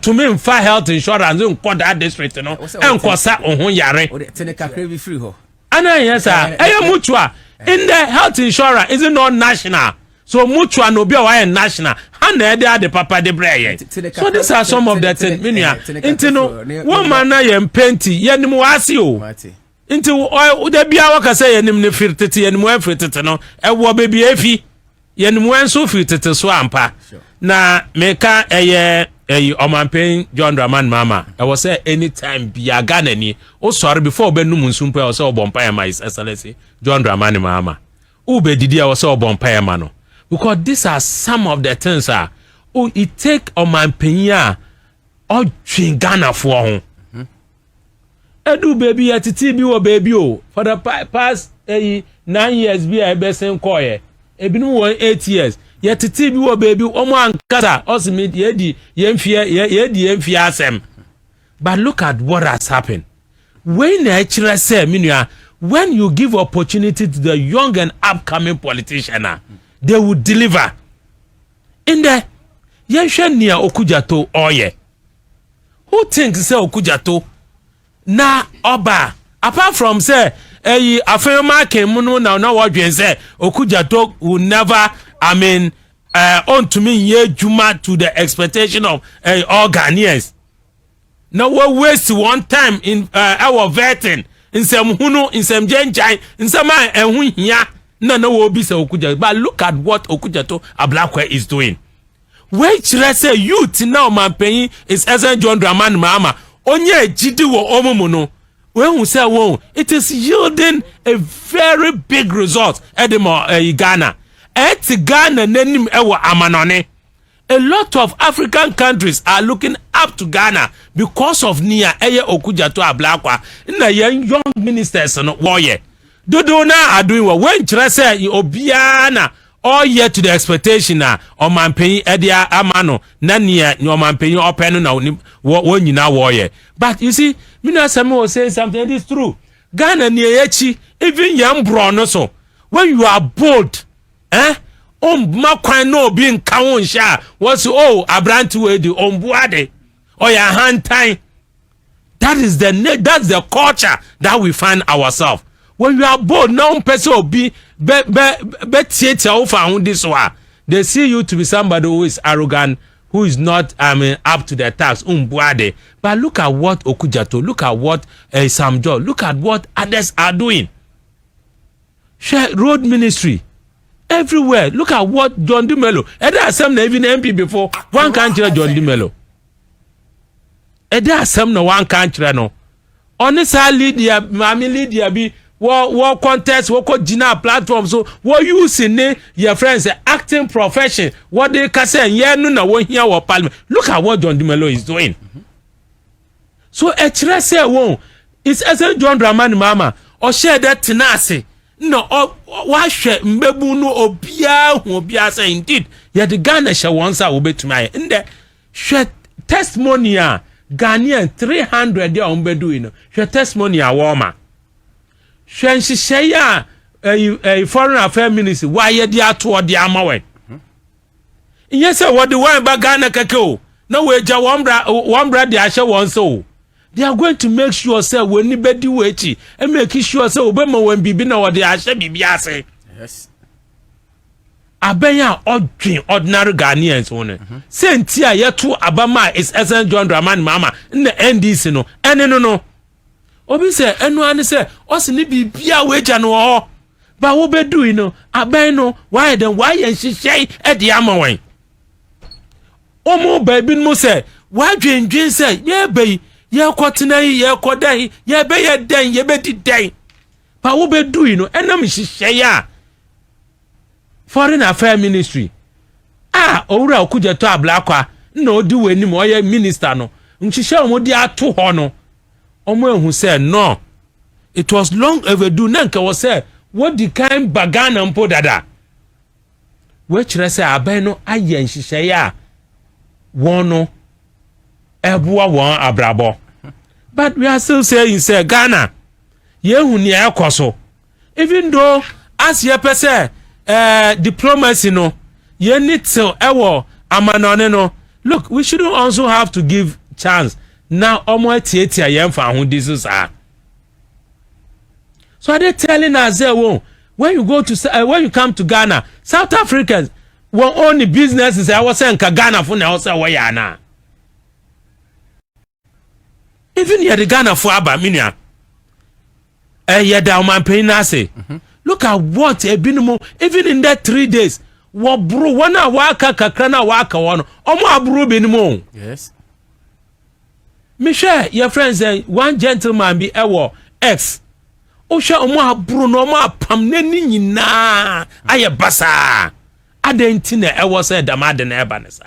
S4: to me for health insurance in that district no and kosa ohun yare
S3: free ho
S4: ana yes sir mutual in the health insurance is not national so mutual no be why national and the papa de breye so these are some of the things minia intino one man na yem penti yenim wase o inti the bia waka say yenim ne firtete yenim wan firtete no wo baby efi yenim wan so firtete so ampa na meka Omanpen John Dramani Mahama I was say anytime bia Ghana ni o sorry before be num nsumpa o say obompa ma is excellency John Dramani Mahama ube didi I was say obompa ma no because these are some of the things it take Omanpen ya o twin Ghana for ho edu baby atiti bi wo baby o for the past 9 years bi I be sen koye ebinu 8 years yet titi bi wo baby omo ankasa osimi yedi yemfie asem but look at what has happened when actually say minua when you give opportunity to the young and upcoming politician they will deliver in the yenhwe nia Okujato oye who thinks say Okujato na oba apart from say afema kemunu na wadwen say Okujato will never on to me ye juma to the expectation of all Ghanaians. Now we waste one time in our vetting in some hunu in some genjai in some and here no will be so Okujato. But look at what Okujato Ablakwe is doing. Which let's say youth now man paying is President John Dramani Mahama. Onye jidi wo omomono. When we say it is yielding a very big result at the Ghana. At Ghana nenim ewa amanone. A lot of African countries are looking up to Ghana because of Nia Eye Okujato Ablakwa. Na young ministers no woye. Dodo na are doing well. When say obiana all year to the expectation na Omanpen edia amano na nia ni Omanpen open na wo nyina woye. But you see, Mina Samuel was saying something that is true. Ghana ni echi even young bro so when you are bold makwan no be nka won sha was abranti we di ombuade or ya hantai. That's the culture that we find ourselves. When you are bold now person be theater over this one they see you to be somebody who is arrogant, who is not up to their task umbuade. But look at what Okujato, look at what Samjo, look at what others are doing. Share road ministry everywhere. Look at what John Dumelo. And there are some even MP before. One country John Dumelo. And there are some no one country no. Honestly, Lydia, Mammy Lydia be war contest, war Gina platform. So what using your friends acting profession. What they can say, yeah, no one here or parliament. Look at what John Dumelo is doing. So a say won. It's as a John Dramani Mama or share that tenacity. No, why share Mbebu no obia say indeed. Yet the Ghana shall once I will be to my in the share testimony. Ghanaian 300 ya ombedu ino. Share testimony a warmer. Share she say a foreign affairs ministry. Why ye dia to the amawe? Yes, sir. What the one about Ghana kakao? No way, ja one brother the asha one so. They are going to make sure say when anybody waiting and make sure say obema when bibi na what the asha bibi ase.
S3: Yes.
S4: Abenya ordinary Ghanaians one. Sentia yetu abama is SN John Dramani Mahama in the NDC no. No. Obi say enu ani say osi ni bibia weja no ho. Ba wo be do you know aben no why then why yen hihye e de amawen. Omo baby no say why dwen say ye be ye kwotena ye kodai ye be ye den ye be di den. Ba wo be do you know enam hihye ya Foreign Affairs Ministry. Owura okuja to ablakwa na odi weni mo ye minister no. Nhihye omodi ato ho no. Omo ehun say no. It was long overdue na nka was say what the kind bagana mpo dada. We kire say aban no aye nhihye ya won no ebuwa won abrabo. But we are still saying say Ghana ye hu ni ekoso. Even though as ye pese diplomacy no you need to amanone no. Look, we shouldn't also have to give chance now omo tietia yem fa ho this are. So are they telling us when you go to when you come to Ghana, South Africans won only businesses I was saying Ghana for now say where na. Even here the Ghana for abaminia yeda man paying say. Look at what a binimo even in that 3 days. What bro wana waka kakrana waka wano. Omo abro binimo.
S3: Yes.
S4: Michelle, your friends say one gentleman be ewo X. Osha omo abro no omo apam neni nyina aye basa. Adentine ewo say damade na eba nesa.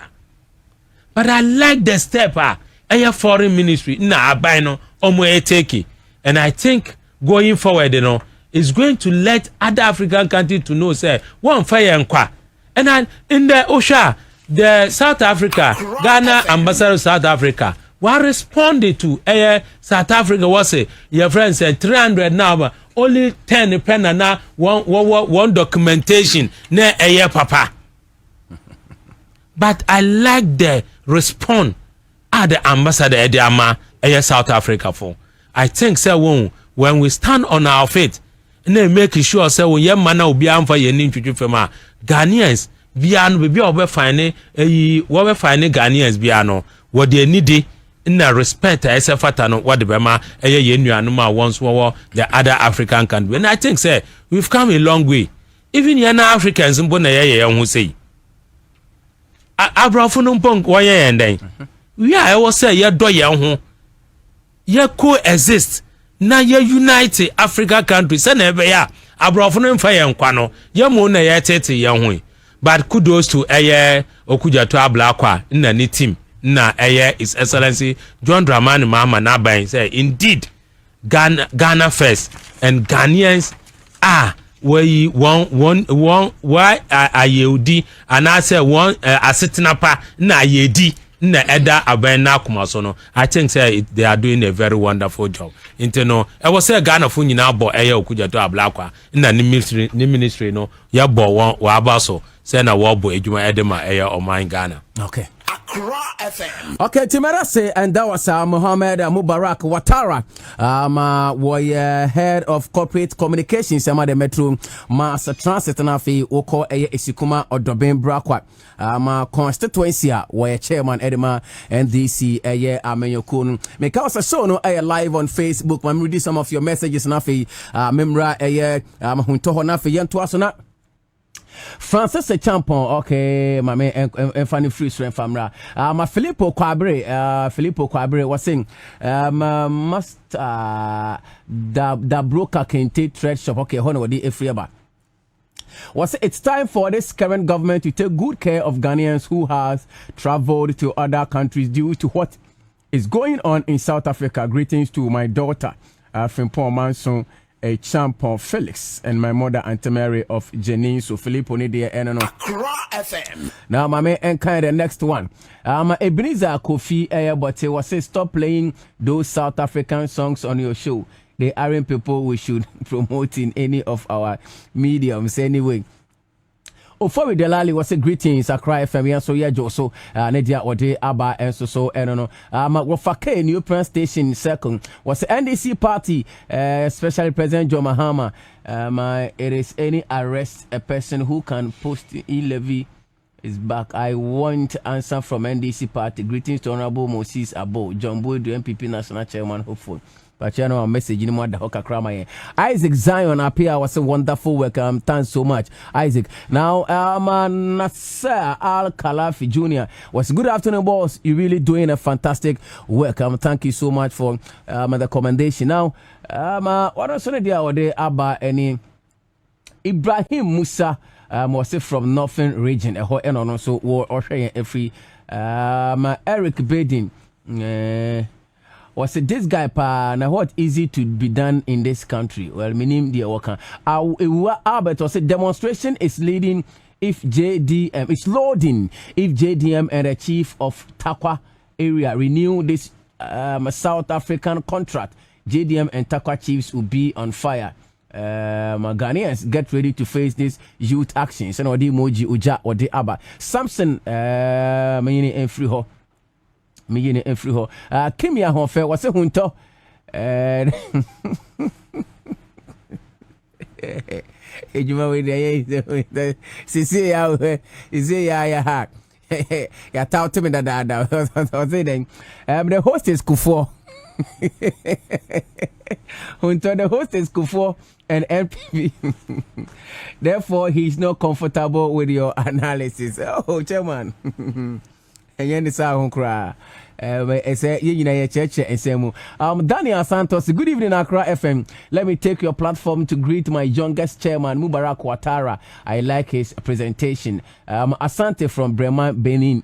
S4: But I like the step aye foreign ministry na abai no omo eteki. And I think going forward is going to let other African countries to know say one fire and kwa. And in the OSHA, the South Africa, Ghana ambassador of South Africa, what responded to South Africa was say your friend said 300 now, but only 10 pen now one documentation na papa. But I like the response at the ambassador Ediama South Africa for. I think say when we stand on our feet. Na make sure say when your man will be amfa ye ni twetwe fema Ghanaians bia no be obe fine wo be fine Ghanaians bia no wo de anide na respect fata no what the bema ye nuanu ma once wo the other African country. And I think say we've come a long way. Even yana Africans mbo na ye hu say abrafo no mpo wo ye enden we are wo say ye do ye ho ye coexist na ye unite Africa countries na ebe ya abrofo no mfa ye nkwa no ye mo na ye tete ye ho. But kudos to okuja to ablakwa na ni team na His Excellency John Dramani Mahama na ban say indeed Ghana first and Ghanaians are we one why ayedi and I say one asetinapa na yedi na eda aban na kumaso no. I think say they are doing a very wonderful job. Inteno I was say Ghana fu nyina bo okuja to ablakwa na ni ministry no ya bo wa abaso say na wo bo ejuma edema oman Ghana.
S3: Okay. Accra FM. Okay, Timera say, and that was Mohammed Mubarak Ouattara, head of corporate communications, the Metro Mass Transit and Afi Oko Esikuma or Dobin Brakwa, constituency, where chairman Edema NDC, Amenyokun. Make us a show no live on Facebook. I'm reading some of your messages, Nafi, Memra, Huntor Nafi, Yantuasana. Francis Champon, okay, my man, and funny free strength famra. My Filippo Quabre was saying, must the broker can take trade shop, okay, honor the Efriaba. Was it's time for this current government to take good care of Ghanaians who has traveled to other countries due to what is going on in South Africa. Greetings to my daughter, Frimpong Manson, a Champon Felix, and my mother Auntie Mary of Janine. So Philippe Onidia and Accra FM. Now my man and kind the next one. Ebenezer Kofi but he was say stop playing those South African songs on your show. They aren't people we should promote in any of our mediums anyway. Ofori Delali was a greetings Accra FM and so yeah Joso Nadia Ode Aba and so and no Wafake New Press Station second was the NDC party especially President John Mahama it is any arrest a person who can post e-levy is back. I want answer from NDC party. Greetings to Honorable Moses Abo John Boyd MPP National Chairman hopeful. But you know, a message in the Hoka Krama. Isaac Zion up here was a wonderful work. Thanks so much, Isaac. Now, Nasser Al Khalafi Jr. was good afternoon, boss. You're really doing a fantastic work. Thank you so much for the commendation. Now, what else on the other about any Ibrahim Musa was from Northern region. And also, or every Eric Bedin. Was this guy now what easy to be done in this country? Well, meaning the worker. Albert was a demonstration is leading if JDM is loading if JDM and the chief of Takwa area renew this South African contract. JDM and Takwa chiefs will be on fire. Ghanaians get ready to face this youth actions. And the emoji uja or the aba Samson meaning in free ho. Me in free ho. Kimia Honfe was a Huntor. You with the see how is ya hack. Ya taught me that the host is Kufo. Hunter, the host is Kufo and MPV. Therefore, he's not comfortable with your analysis. Oh, chairman. And yen is our cry. Church and Daniel Santos, good evening, Accra FM. Let me take your platform to greet my youngest chairman, Mubarak Ouattara. I like his presentation. Asante from Bremen, Benin,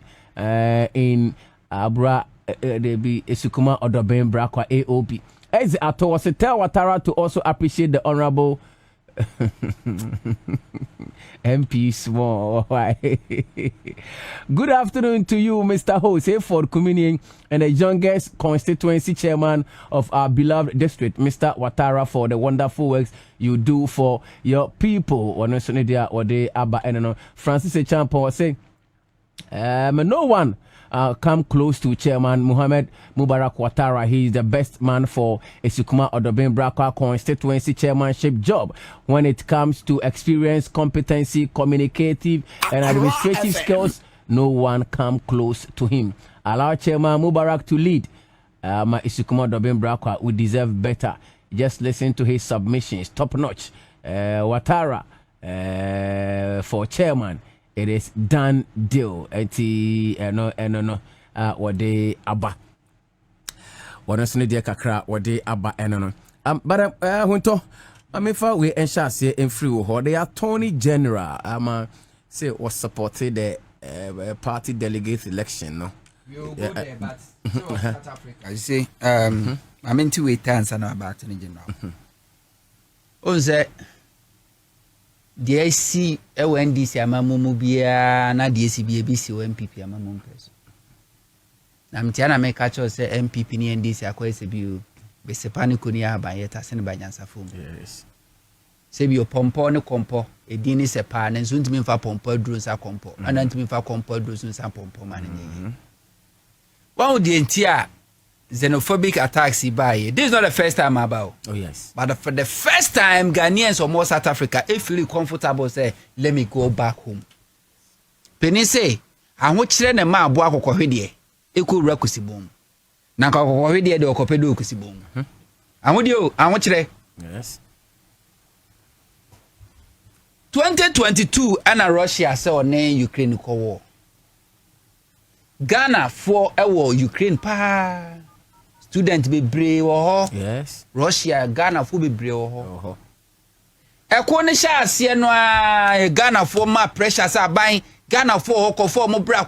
S3: in Abra, Debi Esukuma Odoben Brakwa AOB. As Ato was tell Ouattara to also appreciate the honorable MP Small. Good afternoon to you, Mr. Host, for Communion, and the youngest constituency chairman of our beloved district, Mr. Ouattara, for the wonderful works you do for your people. Francis Champon was saying, no one come close to Chairman Muhammad Mubarak Ouattara. He is the best man for Esukuma Odoben Brakwa constituency chairmanship job when it comes to experience, competency, communicative and administrative skills. No one come close to him. Allow Chairman Mubarak to lead. Esukuma Odoben Brakwa would deserve better. Just listen to his submissions, top notch. Ouattara for chairman. It is done deal. No. What they abba. What else need kakra? What they abba no. But Huntor, if we ensure say in free ho, they attorney general. Say was supported the party delegate election. No.
S2: You go there, but South Africa. You see, I'm into 8 times I know about attorney general. DIC NDC amamumu bia na DIC BC MPP amamumu person. Na mtiana make catch say MPP ni NDC akwese bio be sepani ko ni aba yeta se ne banyansa fo. Yes. Se bio pompo ne kompo edini se pa na nso ntimi mfa pompo aduru nsa kompo. Na ntimi mfa kompo aduru nsa pompo ma ne. One the entire xenophobic attacks by this is not the first time about. Oh yes. But for the first time Ghanaians or more South Africa if really comfortable say let me go back home. Penny say I want children and ma boa kokohwede e ko wura kusibom. Na kokohwede de okopedo kusibom. I want children. Yes. 2022 ana Russia say on Ukraine ko war. Ghana for Ukraine pa student be brave wo.
S3: Yes.
S2: Russia Ghana for be brave wo. Eko ne sha ase no a Ghana for ma pressure say aban Ghana for ko for mo bra.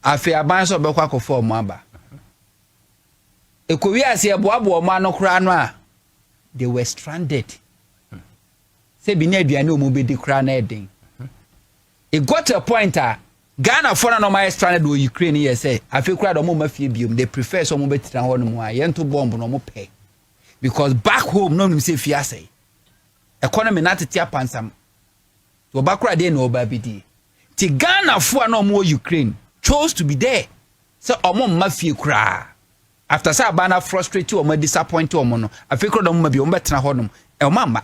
S2: Afi aban so be kwa ko for mo aba. Eko wi ase boabo mo anokra no a they were stranded. Say bi na aduane o mo be di kra na eden. It got to a point Ghana for no my stranded with Ukraine here say afi kra do mo mafie biom they prefer so mo betra ho no mo a yento bomb no mo pay. Because back home no say fia say economy na tete apansam. To bakra dey no ba bidi. Ti Ghana for no mo Ukraine chose to be there. So omo mafie kra. After say abana frustrate or disappoint or no afi kra do mo bi o betra ho no e mama.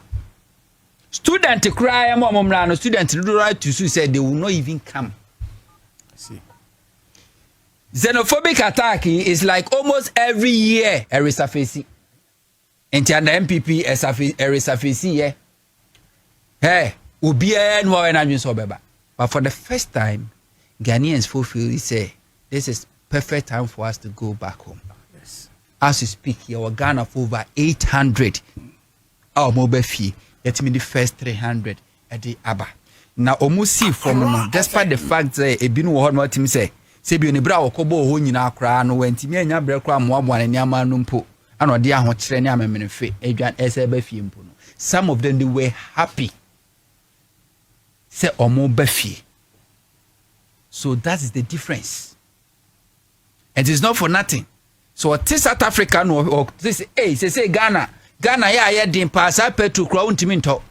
S2: Student cry no student do right to suicide they will not even come.
S3: See.
S2: Xenophobic attack is like almost every year a resurfacing. And the MPP a resurfacing yeah. Hey, ubia no energy so beba. But for the first time, Ghanaians fulfill say this is perfect time for us to go back home.
S3: Yes.
S2: As we speak, your Ghana for over 800 our mobile fee. Let me the first 300 at the Abba. Now, almost from no, despite the fact that a bin war not him say bi oni bra okobo ho nyina akra no wantimi anya bra kra moaboane ne ama no mpo ana ode aho kire ne amemene fe adwan ese ba fie mpo no some of them they were happy say omo ba fie. So that is the difference. It is not for nothing. So this South Africa no or this say Ghana ya din pass up petrol kra untimi nto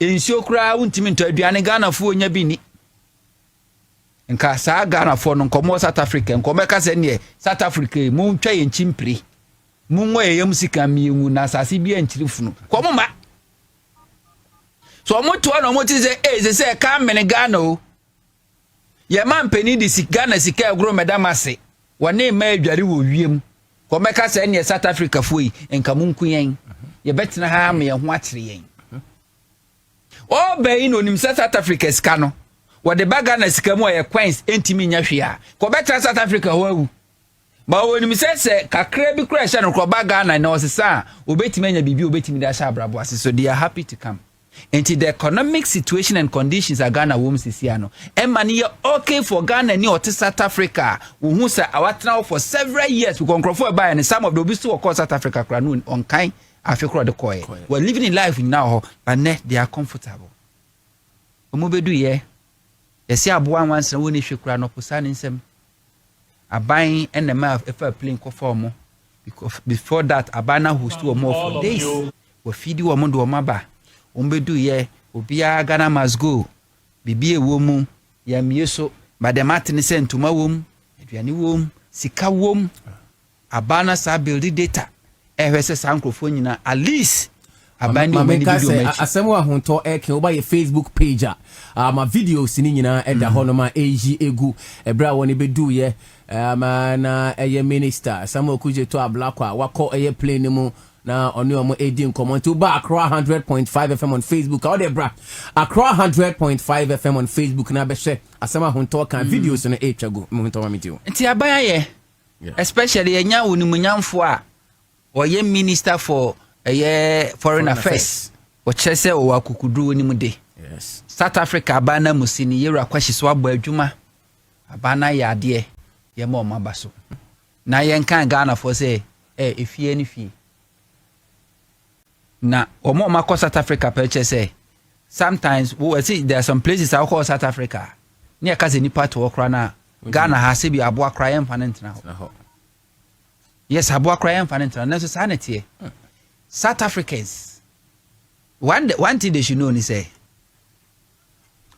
S2: ensio kra untimi nto aduane Ghana fu onya bi ni nka sa Ghana for no komo South Africa nko ka se ne South Africa mu ntwa ye nchimpre mu nwa ye musika mienwu na asase bi anchirifunu komo ma so mo to no mo ti se ka mene Ghana o ye man peni di Ghana sika egro medamase wone ma adware wo wiem komo ka se ne South Africa foi nka mu nkuyen ye betina ha me ho akire yen o be no nim South Africa ska no what the bag na sika mu ye coins entimi nya hwe a ko betra South Africa ho awu ba woni mi se kakra bi kra hye no ko bag na osesa obetimi anya bibi obetimi da sha abrabo ase so they are happy to come into the economic situation and conditions are Ghana women sisiano emani ye okay for Ghana ni ot South Africa wo hu say awatena for several years we control buy and some of the obi so South Africa kra no on kind afekro de koy we're living in life now and they are comfortable omobedu ye yesi aboa wansan woni hwekura no posane nsem aban enema efa plane ko form because before that abana host to more for days we feed you omo do maba ombedu ye obia Ghana must go bibie wo mu ya mieso mademate ne sentuma wo mu aduane wo mu sika wo mu abana sa build data ehwese sankrofo nyina at least abani o many video make
S3: asemo Huntor eke oba ye Facebook page ma videos ni nyina eda ho no ma egi egu ebra woni bedu ye na eye minister Samuel Kuje to ablakwa wako eye plane mu na oni omo edi nkomo to ba Accra 100.5 FM on Facebook all the bra Accra 100.5 FM on Facebook na be hwe asemo Huntor kan videos no etwago Huntor ma metio
S2: nti abaya ye especially enya woni munyamfo a oye minister for foreign affairs ochese o akukudu ni mude
S3: yes
S2: South Africa abana musini yera kwahyiso abo adwuma abana yade ye ma omabaso na ye nkan Ghana for say efie ni fie na omo makọ South Africa purchase sometimes we see there are some places I call South Africa near kaze ni part wo kra na Ghana ha se bi abo akra ye mfa ntina ho yes abo akra ye mfa ntina na so sanity South Africans one thing they should know is say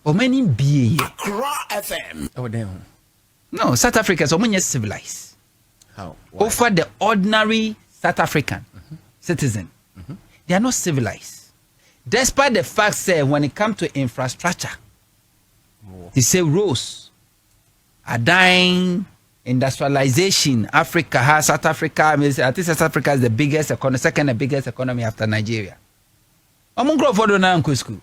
S2: many be
S3: Accra FM oh damn
S2: no South Africans are civilized
S3: how
S2: over the ordinary South African citizen they are not civilized despite the fact say when it comes to infrastructure they say roads are dying industrialization Africa has South Africa I think South Africa is the biggest economy second biggest economy after Nigeria among grow for do na school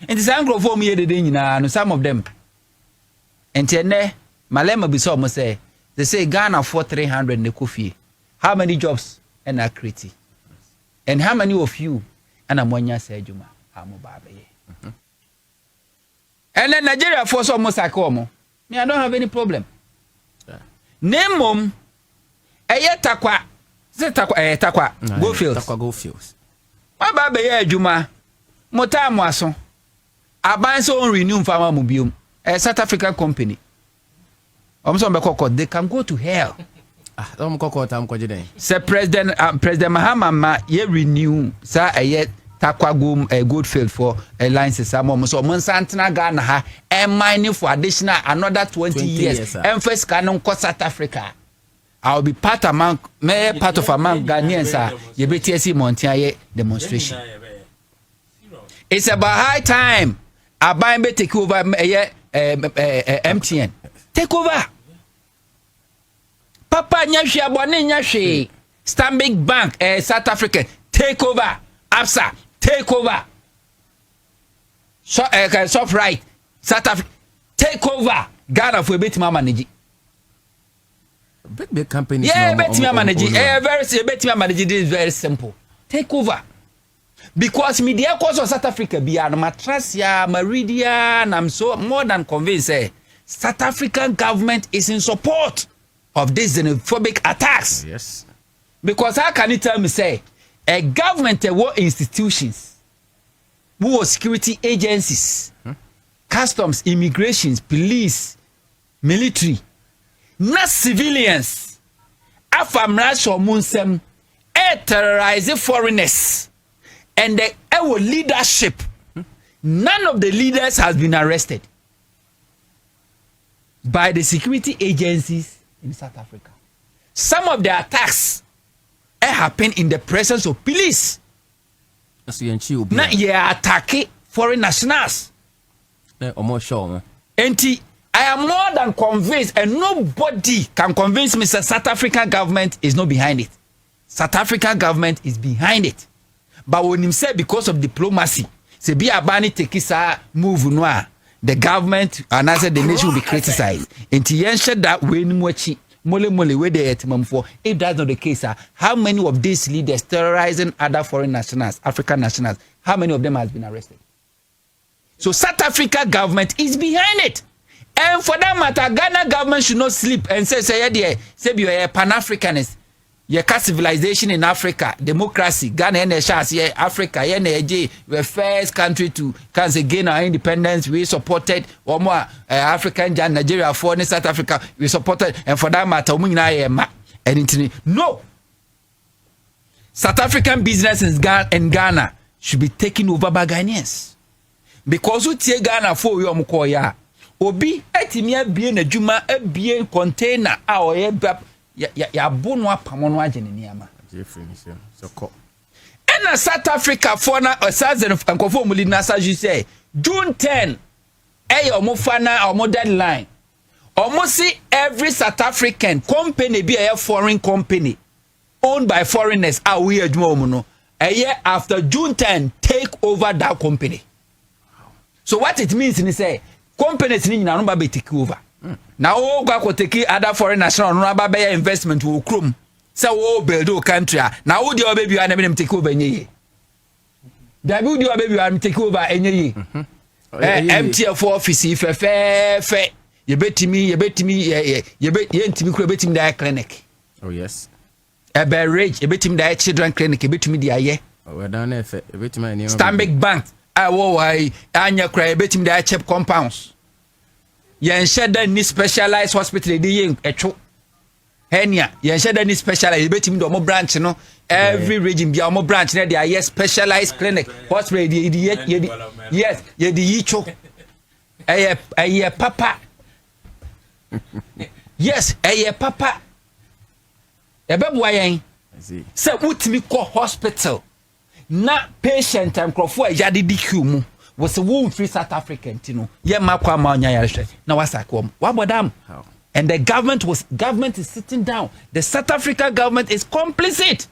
S2: And the Sangro for me, some of them. And Tene, Malema Biso must say, they say Ghana for 300 in the Kofi. How many jobs and are created? And how many of you and Amonia say Juma? And then Nigeria for almost like Omo. Me, I don't have any problem. Name mom, takwa, takwa, go fields.
S3: Takwa go fields.
S2: My baby, Juma, Mota Moisson. I buy so on renew farmer mobium, a South African company. They can go to hell. Sir President Mahama ma ye renew sa a Takwagum a good field for a license. So Monsantana Ghana ha and mining for additional another 20 years. And first canon cost South Africa. I'll be part among part of among Ghanaians sir. Ye BTSC Montiaye demonstration. It's about high time. I buy me take over MTN. Take over. Papa Nyashi Abone Nyashi. Stanbic Bank, South African. Take over. ABSA. Take over. Soft right. South Africa. Take over. Ghana for a bit more manage.
S3: Big companies.
S2: Yeah, bit more manage. Very bit more manage. This is very simple. Take over. Because media cause of South Africa beyond Matrasia, Meridian, I'm so more than convinced South African government is in support of these xenophobic attacks.
S3: Yes.
S2: Because how can you tell me say a government war institutions, war security agencies, customs, immigrations, police, military, not civilians, afamrash or munsem, terrorize foreigners. And our leadership, none of the leaders has been arrested by the security agencies in South Africa. Some of the attacks happen in the presence of police. Now you attacking foreign nationals. And I am more than convinced, and nobody can convince me that South African government is not behind it. South African government is behind it. But when him say because of diplomacy, say be a bani tekisa move noa, the government and as the nation will be criticized. And to ensure that when mole where they at for, if that's not the case, how many of these leaders terrorizing other foreign nationals, African nationals, how many of them has been arrested? So South Africa government is behind it. And for that matter, Ghana government should not sleep and say you are a Pan-Africanist. Your civilization in Africa, democracy, Ghana and Africa, the first country to gain our independence. We supported more African, Nigeria, foreign South Africa. We supported, and for that matter, no. South African business in Ghana should be taken over by Ghanaians. Because we take Ghana for your Mukoya. Obi, etimia bien a juma, a bien container, our ya bonwa pamono agene niama na South Africa for na osazen of ankofo muli na saji say June 10 omo fana omo deadline omo see every South African company be a foreign company owned by foreigners we adwuma omo no after June 10 take over that company. So what it means ni say companies ni na no ba be take over. Now, go take other foreign national no investment will chrome. So, build a country. Now, would your baby and take over any? That would your baby and take over any? MTF office, if a fair, you bet me, you bet him that clinic.
S3: Oh, yes.
S2: A bear rage, you bet him that children clinic, you bet me the aye.
S3: We're down there,
S2: Stanbic Bank. I cry, you bet him that cheap compounds. Yen sheda ni specialized hospital dey yen etwo henia yen sheda ni specialized betim do mo branch no every region bia mo branch na dey specialized clinic hospital yes ye di yicho eye papa yes eye papa ebeboa yen se utimi ko hospital na patient and crofo yade di queue was a wound free South African, now what's that? And the government is sitting down. The South African government is complicit.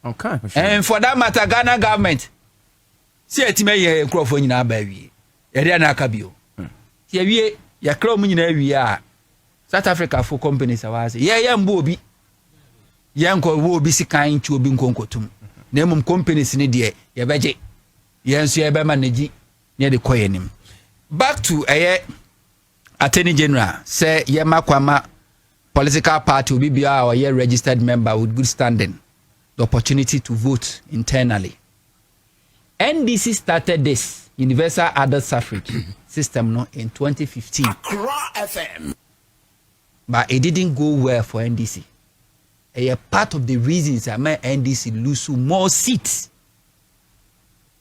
S3: Okay. Sure.
S2: And for that matter, Ghana government See a team a crofon in our baby. Yadiana Cabio. Here we ya crom in every year. South Africa for companies. I was, Mbobi. Yanko will be kind to be concotum. Name companies in a dear, ya baje. Yes, ya manage near the coinim. Back to a Attorney General, say Yamakwama political party will be our year registered member with good standing, the opportunity to vote internally. NDC started this universal adult suffrage system in 2015. Accra FM. But it didn't go well for NDC. A part of the reasons that made NDC lose more seats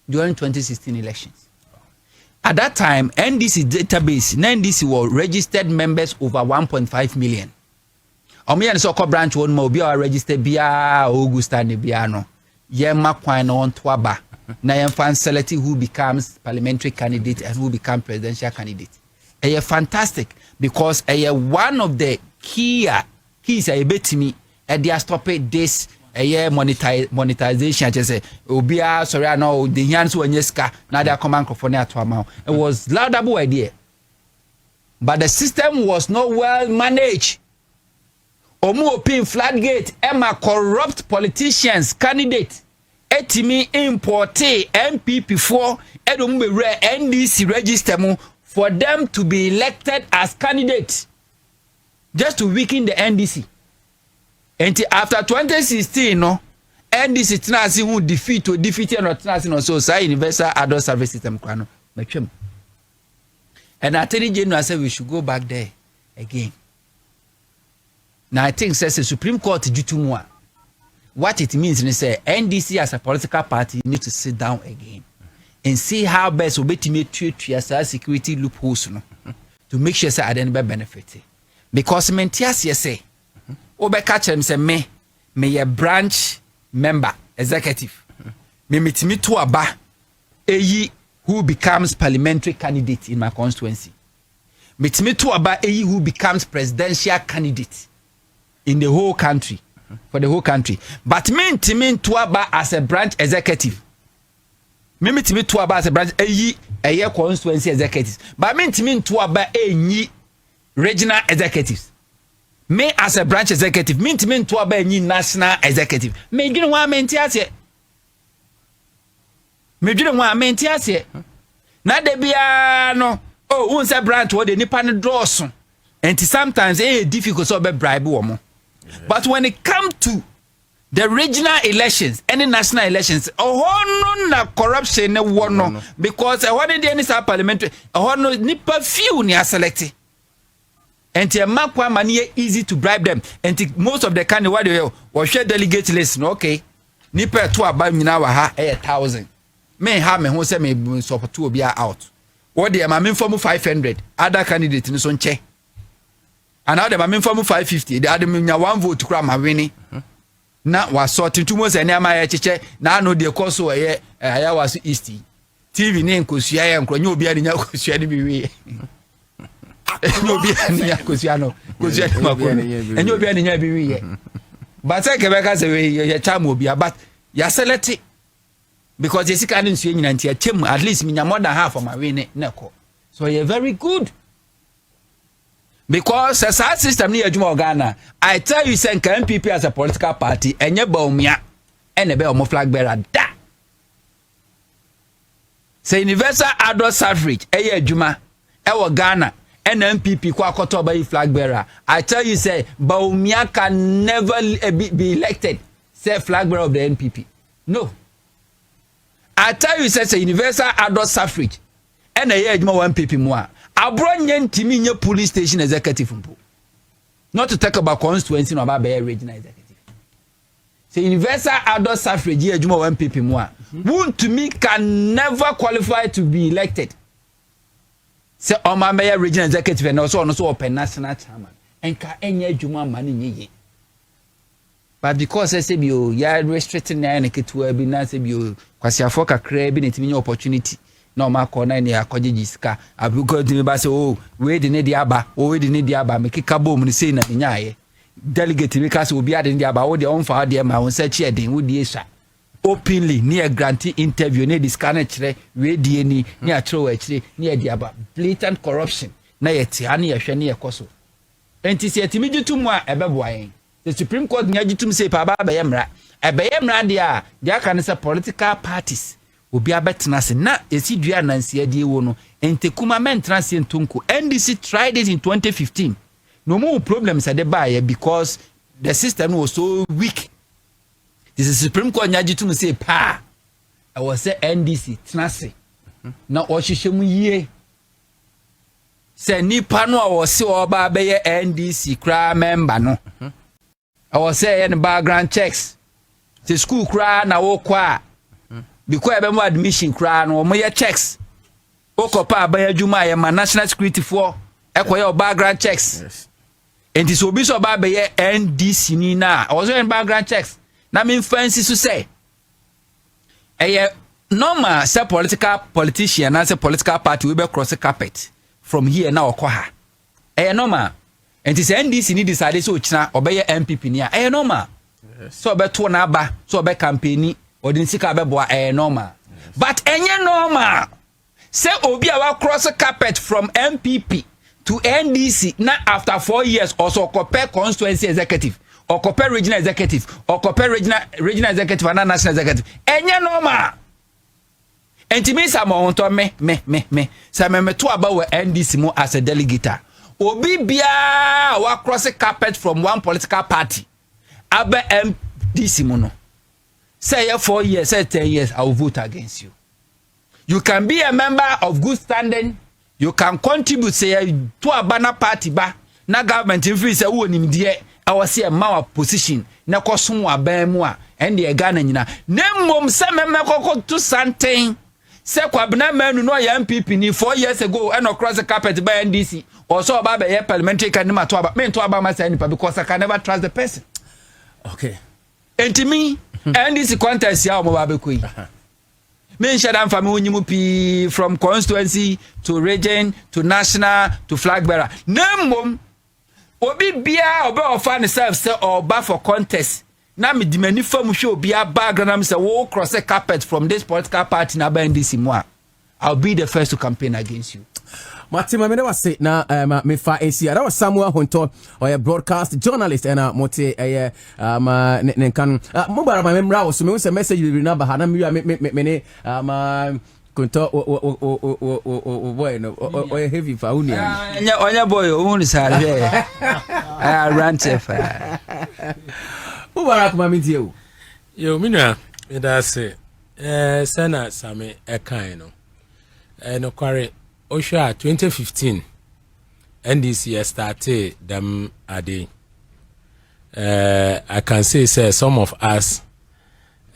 S2: during 2016 elections. At that time, NDC database, NDC were registered members over 1.5 million. Omiyan Soko branch one mo bi registered bia Augusta ne bia no. Yema kwan no twaba. Na yemfan select who becomes parliamentary candidate and who become presidential candidate. Eye fantastic because one of the keys a betimi e dey stop this monetization I just say obia sorry no the hands wenyeska na dey come microphone ato amount. It was laudable idea. But the system was not well managed. Omu open floodgate Emma corrupt politicians candidate etimi importe MPP for edumbe NDC register mu for them to be elected as candidates just to weaken the NDC. And after 2016 no NDC tnasi who defeat or defeat or tnasi no so say universal adult service system kwano metwem. And Attorney General said we should go back there again. Now I think says the Supreme Court jutumwa. What it means is say NDC as a political party needs to sit down again and see how best we be treat as security loopholes no, to make sure say identify benefit. Because mentias say obe catch them say me a branch member executive. Me mitimi to aba eyi who becomes parliamentary candidate in my constituency. Mitimi to aba eyi who becomes presidential candidate in the whole country, for the whole country. But me to aba as a branch executive. Me to aba as a branch a constituency executives. But me to aba regional executives. Me as a branch executive, me to aba national executive. Me didn't want mentiase. Me didn't want mentiase. Na de bia no. Oh, unse branch what the nipa ne draws. And sometimes difficult to be bribe woman. But when it comes to the regional elections, any national elections, no corruption no because one of the parliamentary no nipa few ni selected. And the makwa money easy to bribe them. And most of the kind what they will share delegate list. No, okay, nipa to about me now 1,000. Me ha me who say me support to be out. What they am inform 500 other candidates in son che. And now them am from 550. They had me one vote to cram my winning. Na was sorting 2 months and my cheche. Now no the course I was east. TV name Kusia and Cronio be any Kusia be. No be any Kusiano. And you'll be any. But I can make away your time will be about ya select it. Because you see, I didn't see any at least me more than half of my winning. So you're very good. Because as our system near Juma Ghana, I tell you, send MPP as a political party, and you bomia, and a bell flag bearer. Da. Say universal adult suffrage, Juma, our Ghana, and MPP Kwakoto by flag bearer. I tell you, say Baumia can never be elected. Say flag bearer of the NPP. No. I tell you, say universal adult suffrage, and a Juma 1 PP more. Abronyen timi nye police station executive mpo. Not to talk about constituency no about regional executive. So universal adult suffrage here juma 1 PP mo a. Who to me can never qualify to be elected. Say Oma Mayor regional executive and also open national chairman. Enka enye juma mani nye. But because I say you ya restricting na ketu bi na say you kwasi afọ kakra bi netimi nye opportunity. No ma kona ni akoje jiska abuko timi ba say oh we de ne diaba we de ne diaba me kika bom ni sei na nyaaye delegate we ka say obi ade ne diaba wo de on fa de ma won search e den wo die sha openly near grantee interview near this kind of we DNA near throw actually near the about blatant corruption na yet ani ehwe ne yekoso enti se etimi gitum a ebeboayen the Supreme Court nya gitum say pa ba yemra ebeyemra dia dia kan say political parties obi abetena se na esidua nanse ade wo no enti kuma mentra se ntonko NDC tried it in 2015 no more problems at the buyer because the system was so weak. This is Supreme Court nya gitum say pa I was say NDC tenase na ohyehyemu yie se nipa no a wo se oba be NDC kra member no I was say any background checks the school kra na wo kwa because e be mo admission kra no mo ye checks okopa ba adwuma ye ma national security for ekoye background checks yes. And this obi so ba be NDC ni na I was in background checks na me fancy so say normal say politician and say political party we be cross the carpet from here now okoha normal and this NDC ni decide so china obeye MPP ni normal yes. So obeto na aba so obe campaign odin sika be boa normal yes. But normal say obi a wa cross the carpet from MPP to NDC na after 4 years also compare constituency executive or compare regional executive or compare regional executive and national executive normal. Enti me sa mo Huntor me sa me to about we NDC mo as a delegate obi bia wa cross the carpet from one political party abe MDC mo no say 4 years say 10 years I will vote against you. You can be a member of good standing, you can contribute say to a banner party ba na government free say wo nim de I was say ma position na koso aban mu a ende e Ghana nyina na mmom se me kokko to something. Se kwabena manu no ya MPP ni 4 years ago and across the carpet by NDC or so about the parliamentary candidate to about me to about myself because I can never trust the person.
S3: Okay.
S2: And to me NDC contest ya mo ba be koi. Me shadam family onyimu pi from constituency to region to national to flag bearer. Nemmom obi bia obe offer himself say oba for contest. Na me dimani fam show be a background am say wo cross the carpet from this political party na ba NDC mo I'll be the first to campaign against you.
S3: Matima me was say na me fa NC that was Samuel Huntor or a broadcast journalist and mote ne kan mo bara ma memra wo so me say message you na ba ha na me Huntor boy no o heavy fa uni
S2: onya boy o uni sa I rant fa
S3: Mubarak mamiti you.
S4: Yo mina ida say sana same ekan no no kware osha 2015 NDC started them ade I can say some of us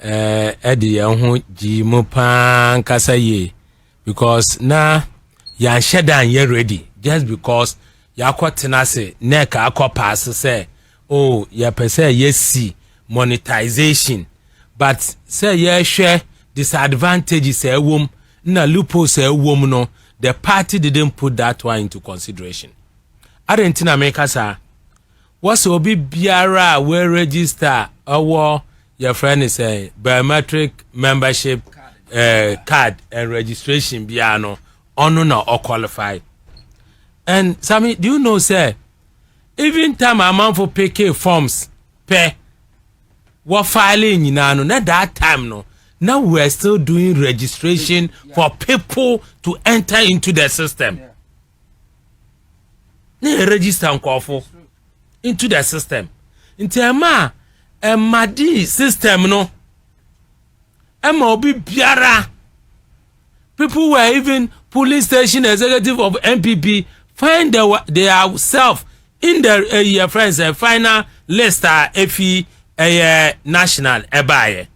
S4: edi ho ji mo pan kasa ye because na ya shedan ye ready just because ya kwatena say na ka akwapass say oh ya pese yes monetization but say yeah share disadvantages say wom na loophole say wom no the party didn't put that one into consideration. Argentina make us what's obi biara we register our your friend is a biometric membership card and registration biano on or qualified. And Sammy, do you know say even time amount for PK forms pay what filing in na that time no now we're still doing registration for people to enter into the system. They register into the system. Into a madi system no. MOB biara. People were even police station executive of MPP find their self in the friends final list FE national ebaye.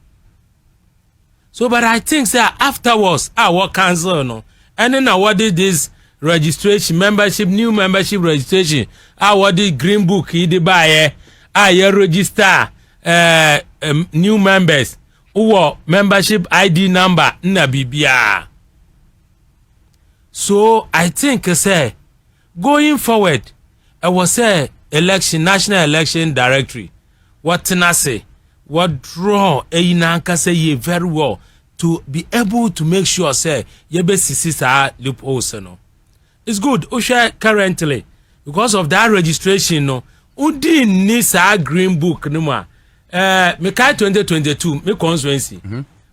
S4: So but I think say afterwards our council no and then awarded this registration membership new membership registration awarded green book he dey buy register new members who membership ID number na bibia. So I think say going forward I was say election national election directory what na say what draw a nanka say ye very well to be able to make sure say ye be sisi loopholes no. It's good. Usha currently because of that registration no. Udi ni sa green book no ma. Me kai 2022 me constituency.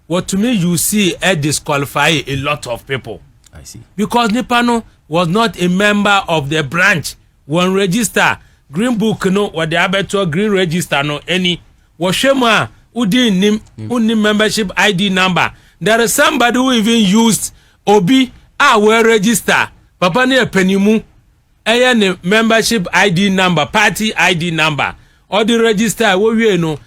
S4: What to me you see disqualify a lot of people.
S3: I see. Because
S4: Nipano was not a member of the branch. One register green book no what the abeto green register no any. Washema udi nim membership ID number. There is somebody who even used Obi we register. Papa ne penimu ne membership ID number, party ID number. Or the register we no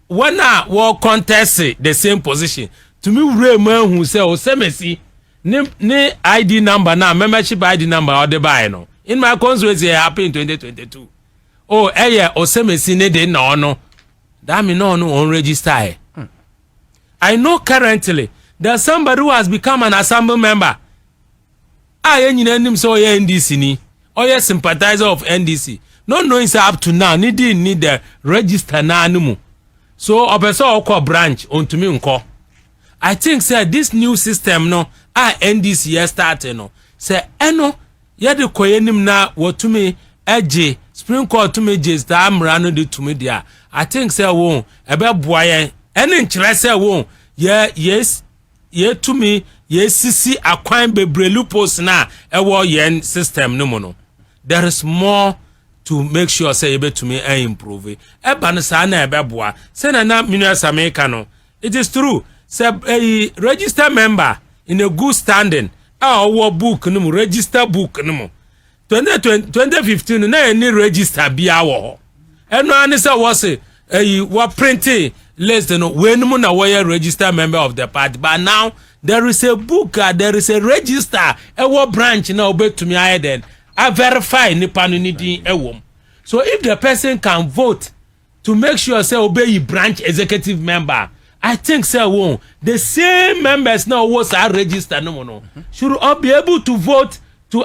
S4: one will contest the same position. To me man who say o semesi ne ID number now membership ID number or the buy no. In my constituency happened in 2022. Oh o semesi ne de no. That mean no on register. I know currently there's somebody who has become an assembly member. So NDC ni or a sympathizer of NDC. No knowing say up to now need the register na anumu. So obeso okwa branch on to me unko. I think say this new system no NDC ye started no. Say eno ye de koyenim na wotumi eje Supreme Court to me just that amrano de to me there. I think say won ebe boye ene nkyere say won yes ye to me yes sisi akwan bebre loopholes na ewo yen system no mo no. There is more to make sure say ebe to me improve. Eba no sa na ebe boa. Say na minus America no. It is true. Say a register member in a good standing. Our book no register book no mo. 2015 na any register bia wo. Eno ani say was what printing less than when mo na we register member of the party, but now there is a book, there is a register, a branch now obetumi aye then I verify nipa no nidi ewom. So if the person can vote to make sure say obey branch executive member, I think say won the same members now was are register no should all be able to vote to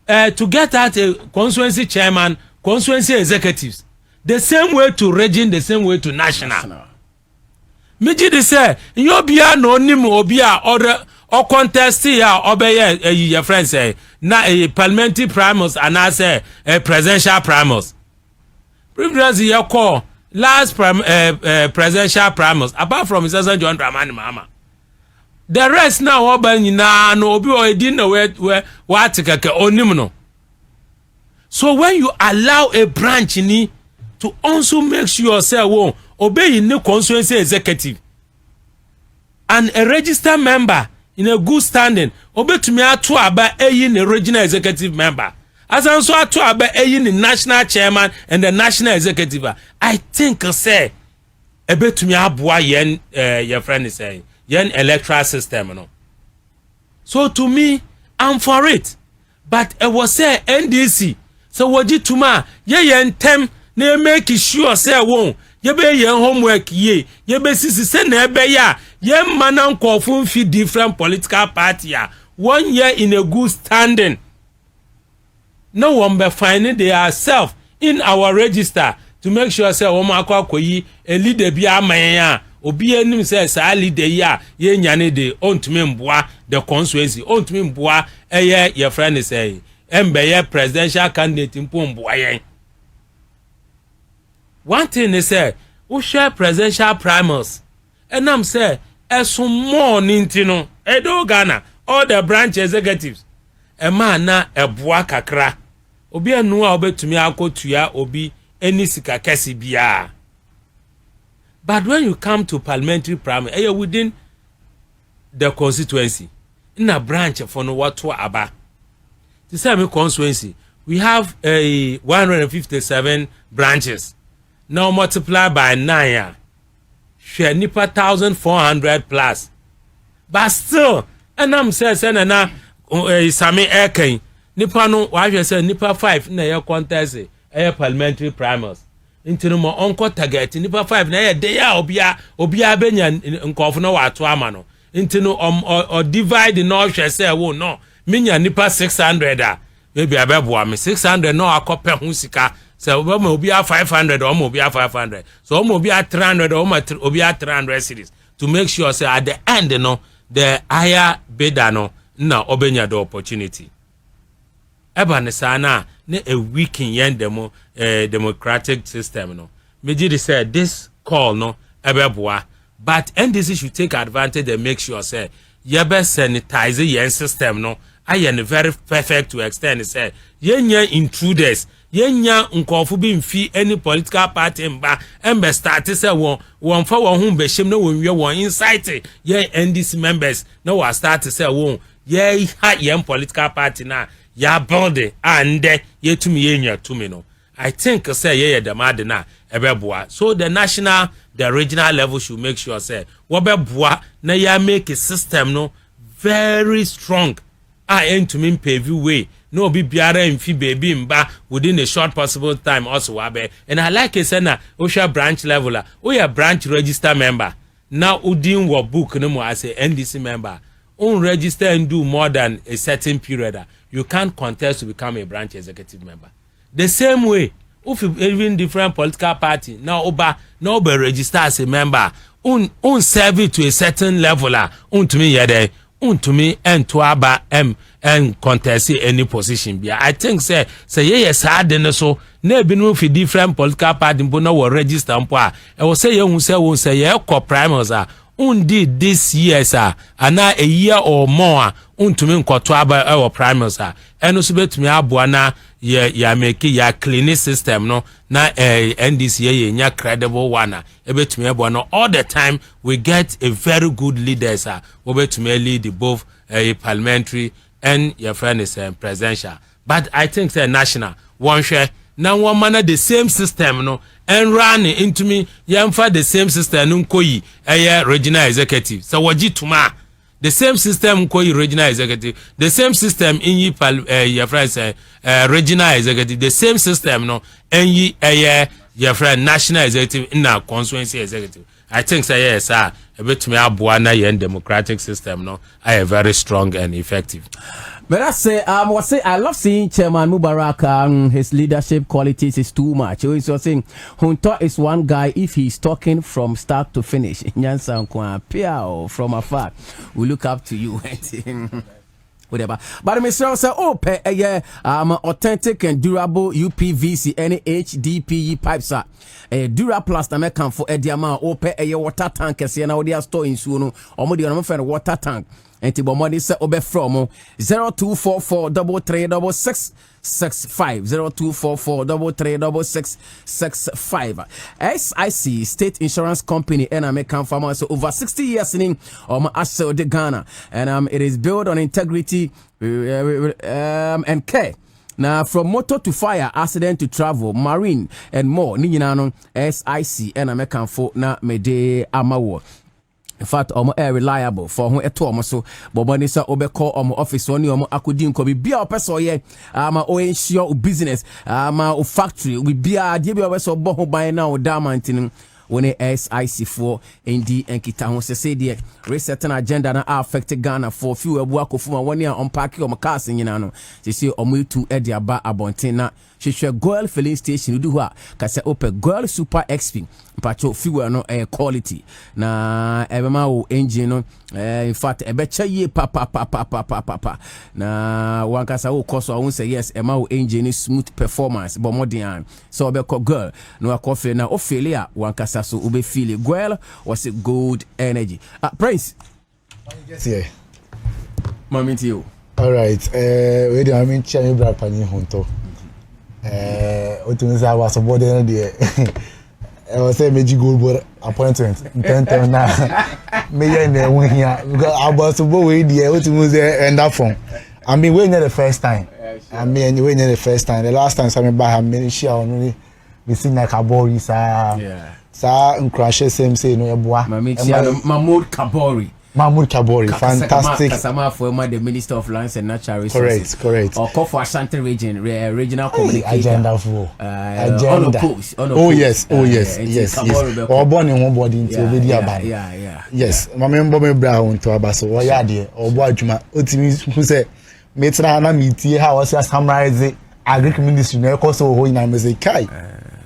S4: to get out a constituency chairman, constituency executives. The same way to region, the same way to national. Meji de say you bia no nim obia or contest ya obey your friend say na a parliamentary primaries and I say a presidential primaries. Previously you call last presidential primaries apart from Mr. John Dramani Mahama. The rest now oba nyina no obi o edi na we what keke onim no. So when you allow a branch ni to also make sure yourself won obey in the constituency executive and a registered member in a good standing obey to me atu aba in a regional executive member as also atu aba in the national chairman and the national executive. I think say ebe to me aboa yen your friend is saying yen electoral system no. So to me I'm for it, but it was say NDC so woji tuma ye yen tem na make sure say won ye be yen homework ye be sisi say na ebe ya ye manan nkofun fi different political party ya 1 year in a good standing. No one be finding their self in our register to make sure say wo makoyi a leader bi amanya obi enim say sa leader ya ye nyane de ontumi mboa the constituency ontumi mboa eye your friend say embe ye presidential candidate mpo mboa yen. One thing is say we share presidential primaries and I'm say some more nintino edo Ghana all the branch executives e man na eboa kakra obi anu a obetumi akotua obi eni sika kesi bia. But when you come to parliamentary primary within the constituency in a branch for no what to aba the same constituency we have 157 branches. Now multiply by 9 share nipa 1,400 plus. But still and I'm saying na sami eken nipa no wa say nipa 5 na ye contest parliamentary primaries into no onko target nipa 5 na ye dey obia benya nkofo no wa to ama no into no or divide no hwe say wo no menya nipa 600 maybe abeboa me 600 no akope hu sika So we are 500 or we are 500. So we are 300 or we are 300 cities to make sure say at the end the higher bidder na obenya the opportunity. Eba ne sana ne a weaken yen demo democratic system Meji say this call ebeboa, but NDC should take advantage and make sure say yebe sanitize yen system I am very perfect to extend say yenya intruders yenya nkofu bi mfi any political party mba embe start say won fa won hu be shem na won wie won insight ye NDC members na wa start say won ye ha yen political party na ya bond and ye tumi yenya tumi no. I think say ye the mad na ebeboa. So the national, the regional level should make sure say wobeboa na ya make a system very strong. I aim to mean pave way. No be biara in fi baby mba within a short possible time also wabe. And I like it say na Osha branch level a branch register member. Now udin wo book no more as a NDC member. Register and do more than a certain period. You can't contest to become a branch executive member. The same way, if you even different political party now oba register as a member, serve it to a certain level to me yede to me and to aba and contest any position be. I think say yes hard so na binu fi different political party mbo na wo register mpo e wo say you say ye co-primers did this year and a year or more to me nkoto aba our primers and also bet me aboa na ya make ya cleaning system na NDC ye nya credible one bet me aboa no all the time we get a very good leaders we bet me lead both parliamentary and your friend is presidential. But I think say national one share now one manner the same system and run into me yamfa the same system nkoyi regional executive so waji tuma the same system nkoyi regional executive the same system in your friends regional executive the same system and your friend national executive in our constituency executive. I think say yes a bit me abuana yen democratic system I am very strong and effective.
S3: But I say, I love seeing Chairman Mubarak. His leadership qualities is too much. He's saying, Huntor is one guy. If he's talking from start to finish, from afar, we look up to you. Whatever. But Mr. say, authentic and durable UPVC any HDPE pipes are Duraplast na mekan for ediama water tank na we store in suno omo de no water tank enti bomodi se obe from 0244336665 0244336665 SIC State Insurance Company and American farmers over 60 years in Asel de Ghana and it is built on integrity and care. Now, from motor to fire, accident to travel, marine, and more, Ninano, SIC, and American folk na mede amawo. In fact, air reliable for who eto so Bobanisa Obeko office on your akudin ko be a person ye o ensure business o factory we be a debi so bo by now diamond when SIC4 ND and kita ho se de resetting agenda na affect Ghana for few ebu akofuma one year unpack your cars nyina no se say omutu e de aba abonten na hwehwe Goil filling station du ho a ka se open Goil super XP pacho fuel no quality na ebema wo engine no in fact ebecha ye pa na wankasa wo koso won say yes ema wo engine smooth performance but modern so obeko Goil no akofe na o feel ya wankasa so ube feel Goil was a good energy Prince
S5: yes here
S3: moment you
S5: all right we dey am chairman bra pani Huntor otunza was subordinate there I was saying Meji Gold appointment in 10 now. Me na won here because I was supposed we there what you say end up from. I mean we the first time. I mean we the first time. The last time some by me share only we see like Kabori sa. Yeah. Sa crash same say no eboa.
S3: Mahmoud Kabori.
S5: Mahmoud Kabori, fantastic.
S3: Kasama for the Minister of Lands and Natural Resources.
S5: Correct.
S3: Or call for Ashanti region, regional communicator.
S5: Agenda for. Agenda.
S3: Oh
S5: yes. Or born in one body into video about.
S3: Yeah.
S5: Yes. My member me brown to abaso. Why there? Or boy juma. Otimi who say, "Metra na meet how was summarize it agric ministry na ekọ so ho ina me say kai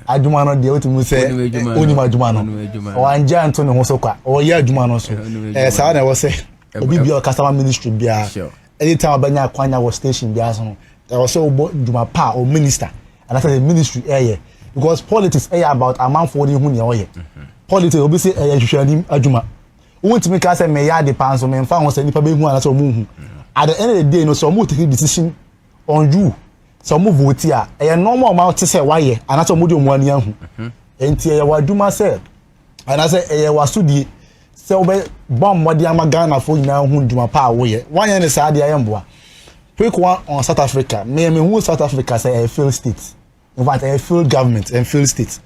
S5: adwuma no de otumu say onima adwuma no o anja anto ne ho so kwa o ye adwuma no so sa na wo say obi bia customer ministry bia anytime abanya kwanya wo station bia so there was so adwuma pa o minister and I said the ministry because politics about a man for the hu ne oye politics obi say hwehwani adwuma won't make us say me ya de pan so me fa ho say nipa be hu ana so mu hu at the end of the day no so mu take decision on you so mu vote a normal amount to say why and so mu de mu ani ahu enti waduma say and I say wasudi say obe bomb modi amagana for nyina hu nduma pa wo ye why ne sa de ayemboa quick one on South Africa me who South Africa say a failed state in fact a failed government and failed state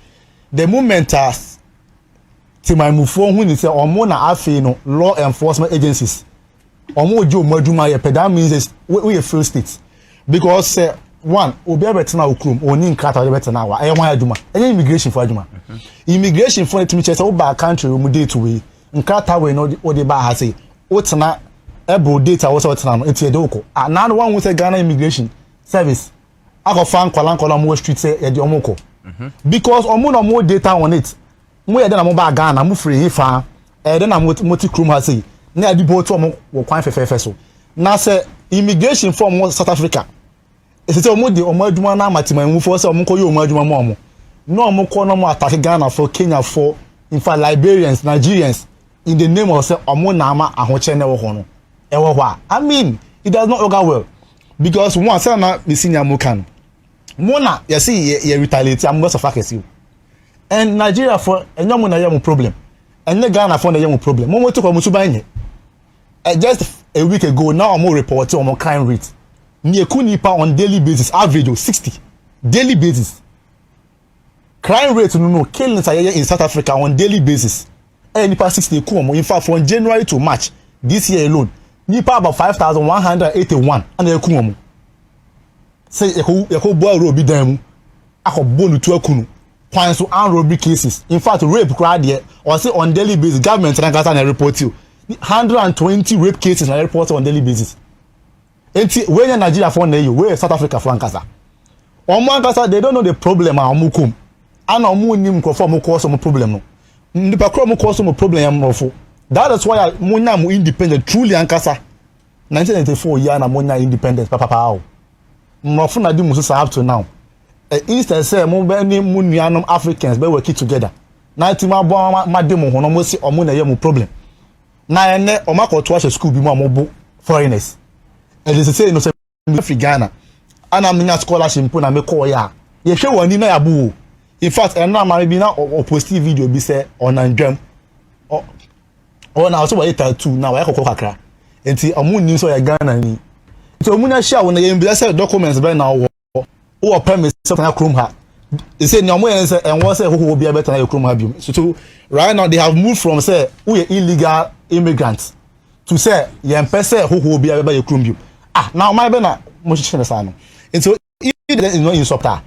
S5: the moment as ti my move for hu ni say omo na afi no law enforcement agencies omo jo maduma ye that means we a failed state because one obi abetena okrum oni nkrata obi betena wa wan aduma immigration for aduma immigration for it me say ba country we date we nkrata we no odi ba ha say otena ebro data wo say otena no etie de oko na no one say Ghana immigration service akofa nkwala mo street say ye de omoko because omo no mo data on it mo ye de na mo ba Ghana mo free fa de na mo ti krum ha say na adi bo to mo wo kwan fefefe so na say immigration from South Africa it's omo de omo adwuma na amatima mu for say omo ko ye omo adwuma mo omo no omo ko no mo attack Ghana for Kenya for in fact Liberians Nigerians in the name of say omo na ama ahoche ne wo ho no e wo ho I mean it does not work well because one say na the senior mo kan mo na you see ye retaliate am go so far you and Nigeria for enyo na ye mo problem and Ghana for na ye mo problem mo to ko mo suban ye just a week ago now omo report omo crime rate nipa on daily basis average of 60 daily basis crime rate no killings are in South Africa on daily basis nipa 60 in fact from January to March this year alone nipa about 5,181 and ekuomo say eko boy robi dan mu akobo lutu akunu kwan so and robbery cases in fact rape crowd there or say on daily basis government na report you 120 rape cases na report on daily basis. Enti when Nigeria for na you where South Africa for ankasa omo ankasa they don't know the problem a omo kom ana omo nim krofo omo cause omo problem no nipa kro omo cause omo problem yam rofo that is why mo nya mo independent truly ankasa 1994 year na mo nya independent papa how mrofo na di muso sa up to now instead say mo be ni mo nuanom Africans be work together na ti ma bo ma de mo hono mo si omo na ye mo problem na ene omo akoto a school bi mo amobo foreigners and they say no say free Ghana and I'm in scholarship na me call ya ye hwe wani na yabu in fact and now my be na post video bi say on andwam o na so we tattoo na we kokko kakra enti amu ni so ya Ghana ni so mu na share wona ye bi say documents be na wo permit so na chrome ha they say no mo yen say and what say who be better na chrome ha bi so right now they have moved from say we illegal immigrants to say ye mpese who be be chrome bi now my bena motion say no and so if is not in support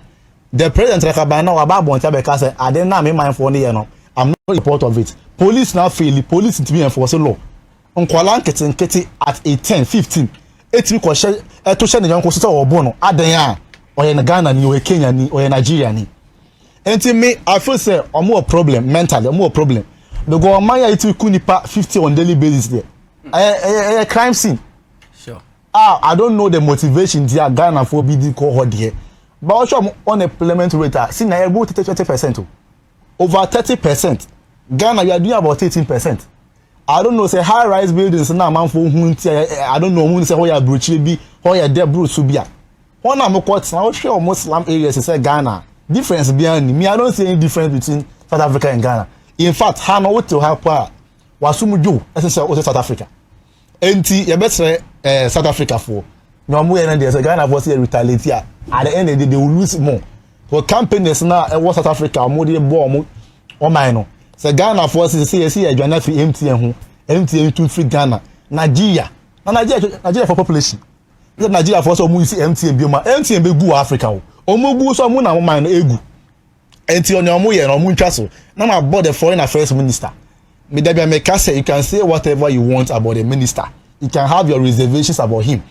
S5: the president Rakabana wa ba bonta be ka say ade na me mind for no I'm not a part of it police now fail police to be enforce law nkwala nkete at 18 15 etimi ko she to she ne yanko so wo no adan a oye na Ghana ni oye Kenya ni oye Nigeria ni enti me I feel say omo problem mentally omo problem the go man ya itu kunipa 50 on daily basis there crime scene. I don't know the motivation there Ghana for BD cohort here. But also unemployment rate see na about 30%. Over 30%. Ghana we are doing about 18%. I don't know say high rise buildings na man for I don't know who say how ya brochi bi how ya de bro so bia. One am court na share Muslim areas say Ghana. Difference behind me I don't see any difference between South Africa and Ghana. In fact, how no what to help wasumujo essentially South Africa. Enti ye betre South Africa for no more than there Ghana for say retaliate at the end of the day they will lose more for companies now South Africa more dey bo o man no say Ghana for say adwana fi MTN ho MTN to free Ghana Nigeria for population Nigeria for so mu use MTN bi ma MTN be gu Africa o mo gu so mu na man no egu enti on omo ye no mu ntwa so na ma board the foreign affairs minister me say you can say whatever you want about the minister. You can have your reservations about him.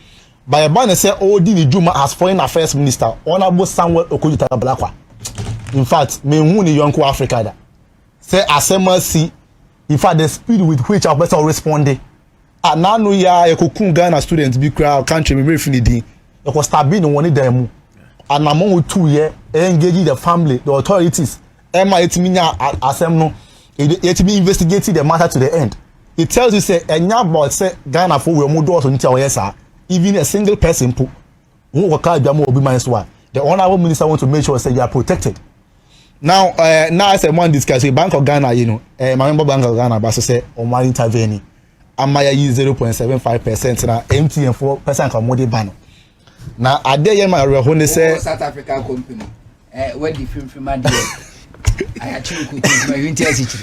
S5: by a ban say Odi Juma as foreign affairs minister honorable Samuel Okujuta Blakwa. In fact, me who young Africa da. Say asema si in fact the speed with which our person responded. And now no ya ekokun Ghana students be crowd country me very finidi. It was stabbing in one of them. And among 2 years engaging the family, the authorities. Emma it mean asem no it be investigating the matter to the end. It tells you say enya about say Ghana for we mo do so ntia we sir. Even a single person put who work out obi man so the honorable minister want to make sure say you are protected. Now as a man discuss Bank of Ghana, you know, my member Bank of Ghana but say on my intervene. Amaya use 0.75% na MTN 4% commodity ban. Now I dare my rehone say
S2: South African company. Where the film I actually could use my winter city.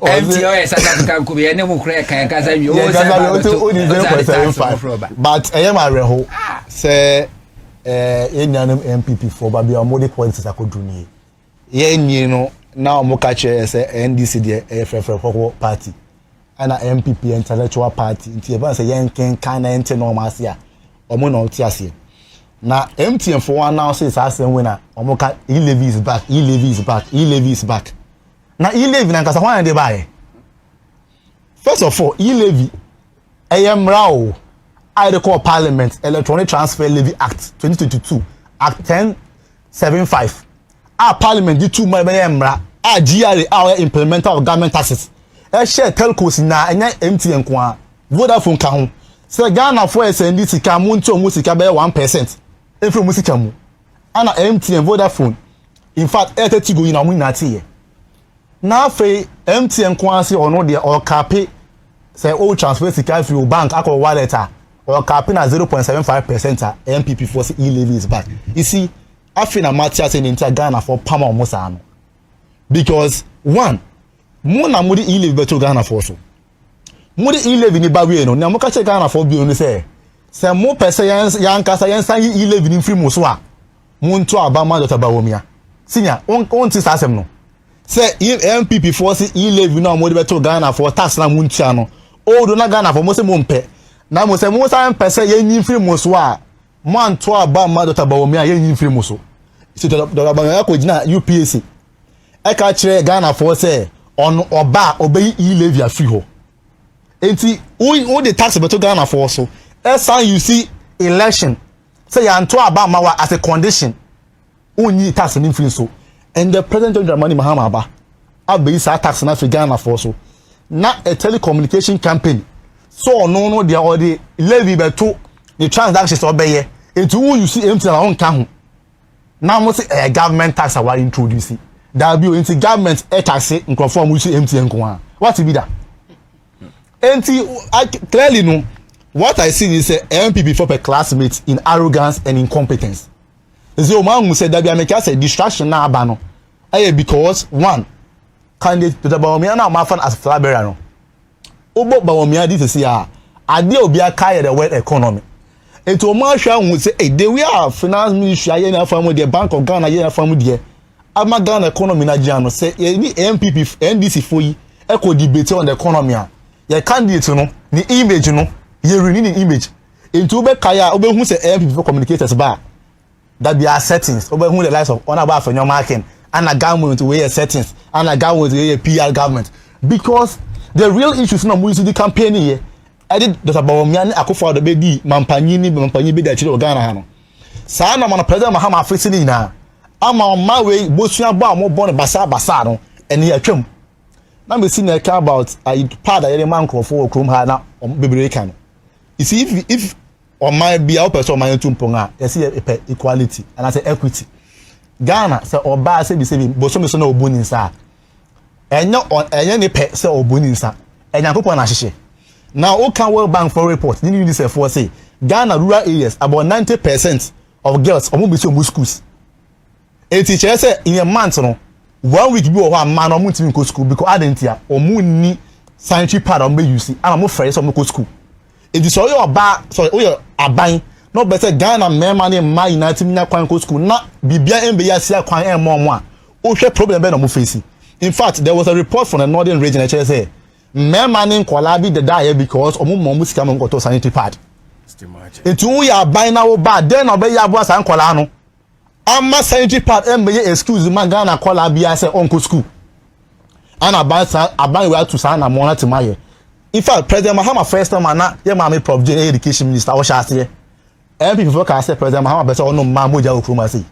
S2: MTN South African company any mo crack can kasa mi o
S5: 0.75. But I am a reho say enyanum MPP for baby amode qualities akoduni. Ye nyi no now mo ka che say NDC dey FFF party. And a MPP intellectual party nti e ba say yen ken kan na ente no ma ase a omo na oti ase na MTN for one now say say winner omo ka e-levy is back na e-levy na nkasa hwan dey buy. First of all, e-levy ayemra o I recall Parliament Electronic Transfer Levy Act 2022 Act 1075 Parliament di 2 ayemra GRA our implemental of government taxes share telcos na enya MTN kwa Vodafone ka ho se Ghana for SND sika mu nti omu sika be 1% efre mu sika mu ana MTN Vodafone in fact 30 go ina mu na tie na fe MTN kwa se ono de o cape se o transfer sika free bank akọ wallet or cape na 0.75% MPP for e-levy is back. You see afina matia say in Ghana for pama omusa no because one mo na mo di e-levy beto Ghana for so mo di e-levy ni ba we no na mo ka che Ghana for bi no say mo pese yan kasa yan san e-levy ni free mo so a mo nto aba ma dota ba womia sinya on ti sasem no say MPP for say e-levy no mo di beto Ghana for tax na mo ntia no o do na Ghana for mo say mo mpe na mo say mo san pese yan ni free mo so a mo nto aba ma dota ba womia yan ni free mo so si dota ba ya ko gina UPAC e ka kire Ghana for say on oba obey e-levy free ho enti who the tax beto Ghana for so esan you see election say ya nto aba mawa as a condition onyi tax ni free so and the president John Dramani Mahama aba abey sa tax na free Ghana for so na a telecommunication company so no they or the levy beto the transactions obey enti who you see MTN on ka ho na mo say a government tax are introducing that be into government tax in conform with MTN kwa what be that clearly no what I see is MPP for per classmates in arrogance and incompetence so man who said that be make say distraction na aba no because one candidate to the Bawumia na ma fan as flabera no obo Bawumia this is here ade obi aka the world economy eto ma hwa hu say they we are finance ministry aye na famu the Bank of Ghana aye na famu there ama Ghana economy na giano say any MPP NDC for yi eco debate on the economy a your candidate no ni image no ye renewing image into be kaya obe hu say MPP for communicators ba that be our settings obe hu the lives of honorable for your marking and a government we settings and a government we PR government because the real issues na mo use the campaign here I did Dr. Bawumia ni akufo do be di mampanyi be da chire Ghana ha no saa na man president Mahama afisi ni na ama ma we bosua ba mo born basa no ene atwam na me see na care about I part of man crofo okrom ha na bebre kan you see if on my be our person my tumponga you see equality and I say equity Ghana say oba say be say boso me so na obuni nsa enye ne pe say obuni nsa enyankopon na hyehye now Okan World Bank for report ni UNICEF for say Ghana rural areas about 90% of girls omo be so schools a teacher say in a month no 1 week bi o ho man omo ntimi go school because adentia omo ni sanitary pad omo use and omo frɛ so omo go school it is your ba so your aban no better Ghana men man ma united nya kwan go school na bibia embe ya sia kwan em mo a o hwɛ problem be na omo face. In fact there was a report from the northern region say men man in kwala bi the die because omo sika mo go to sanitary pad Into we are buying our bad, then obey your boss and colano. I'm a sanitary part, and may excuse my Ghana call Abia say uncle school. And I buy well to sign a money to my. In fact, President Mahama first time and not your mammy Prof. J. Education Minister or Shasty. And people can say President Mahama better no Mamuja Ukrumasi.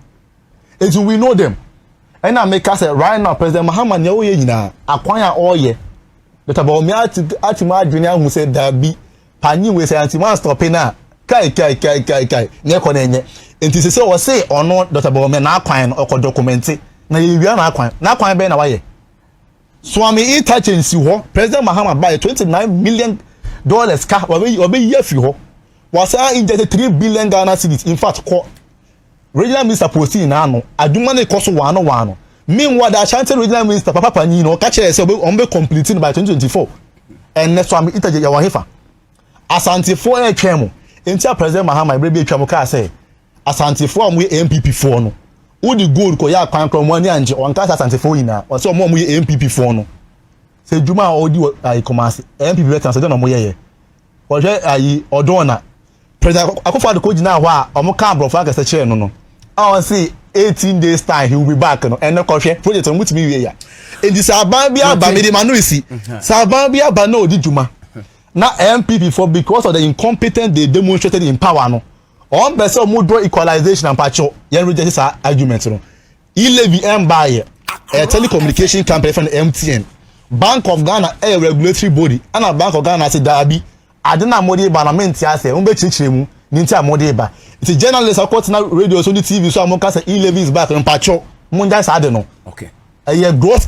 S5: It's we know them. And I make us say right now, President Mahama Nyo acquire all ye. But about me at my junior who said that be Pani we say anti-man stopping now. Kai, Nekonene. And this is so say or not that about me now quine or document. Now you are not quine Ben away. Swami e touch and see what President Mahama buy $29 million car or be year for was injected 3 billion Ghana cedis. In fact, regional minister posting now. I do money cost 101. Meanwhile, the Ashanti regional minister Papa Panino catch us on be completing by 2024. And next one it your hefa. Asante 4 a chemo. Inter President Mahama baby chamuka say Asante 4 we MPP 4 no. Who the gold ko ya kwan from money anje on kasa Asante 4 ina. O so mo MPP 4 no. Say Juma odi commerce MPP veteran so no mo ye. O je ayi odona. President Akufo-Addo ko jina ho a o mo ka bro fa kasa che no no. I see 18 days time he will be back no and no project on mutimi we ya. In this aban bia ba me de manu isi. Saban bia ba na odi Juma. Na MPP for because of the incompetent they demonstrated in power no. On person mo draw equalization and patcho yen reject this argument no. E-levy buy a telecommunication company from MTN. Bank of Ghana a regulatory body and a Bank of Ghana say dabi adena modi ba na menti ase on be chichire mu ninti amodi ba. It's journalist akot na radio so the TV so amoka say e-levy is back on patcho mo nja sa de no. Okay. A growth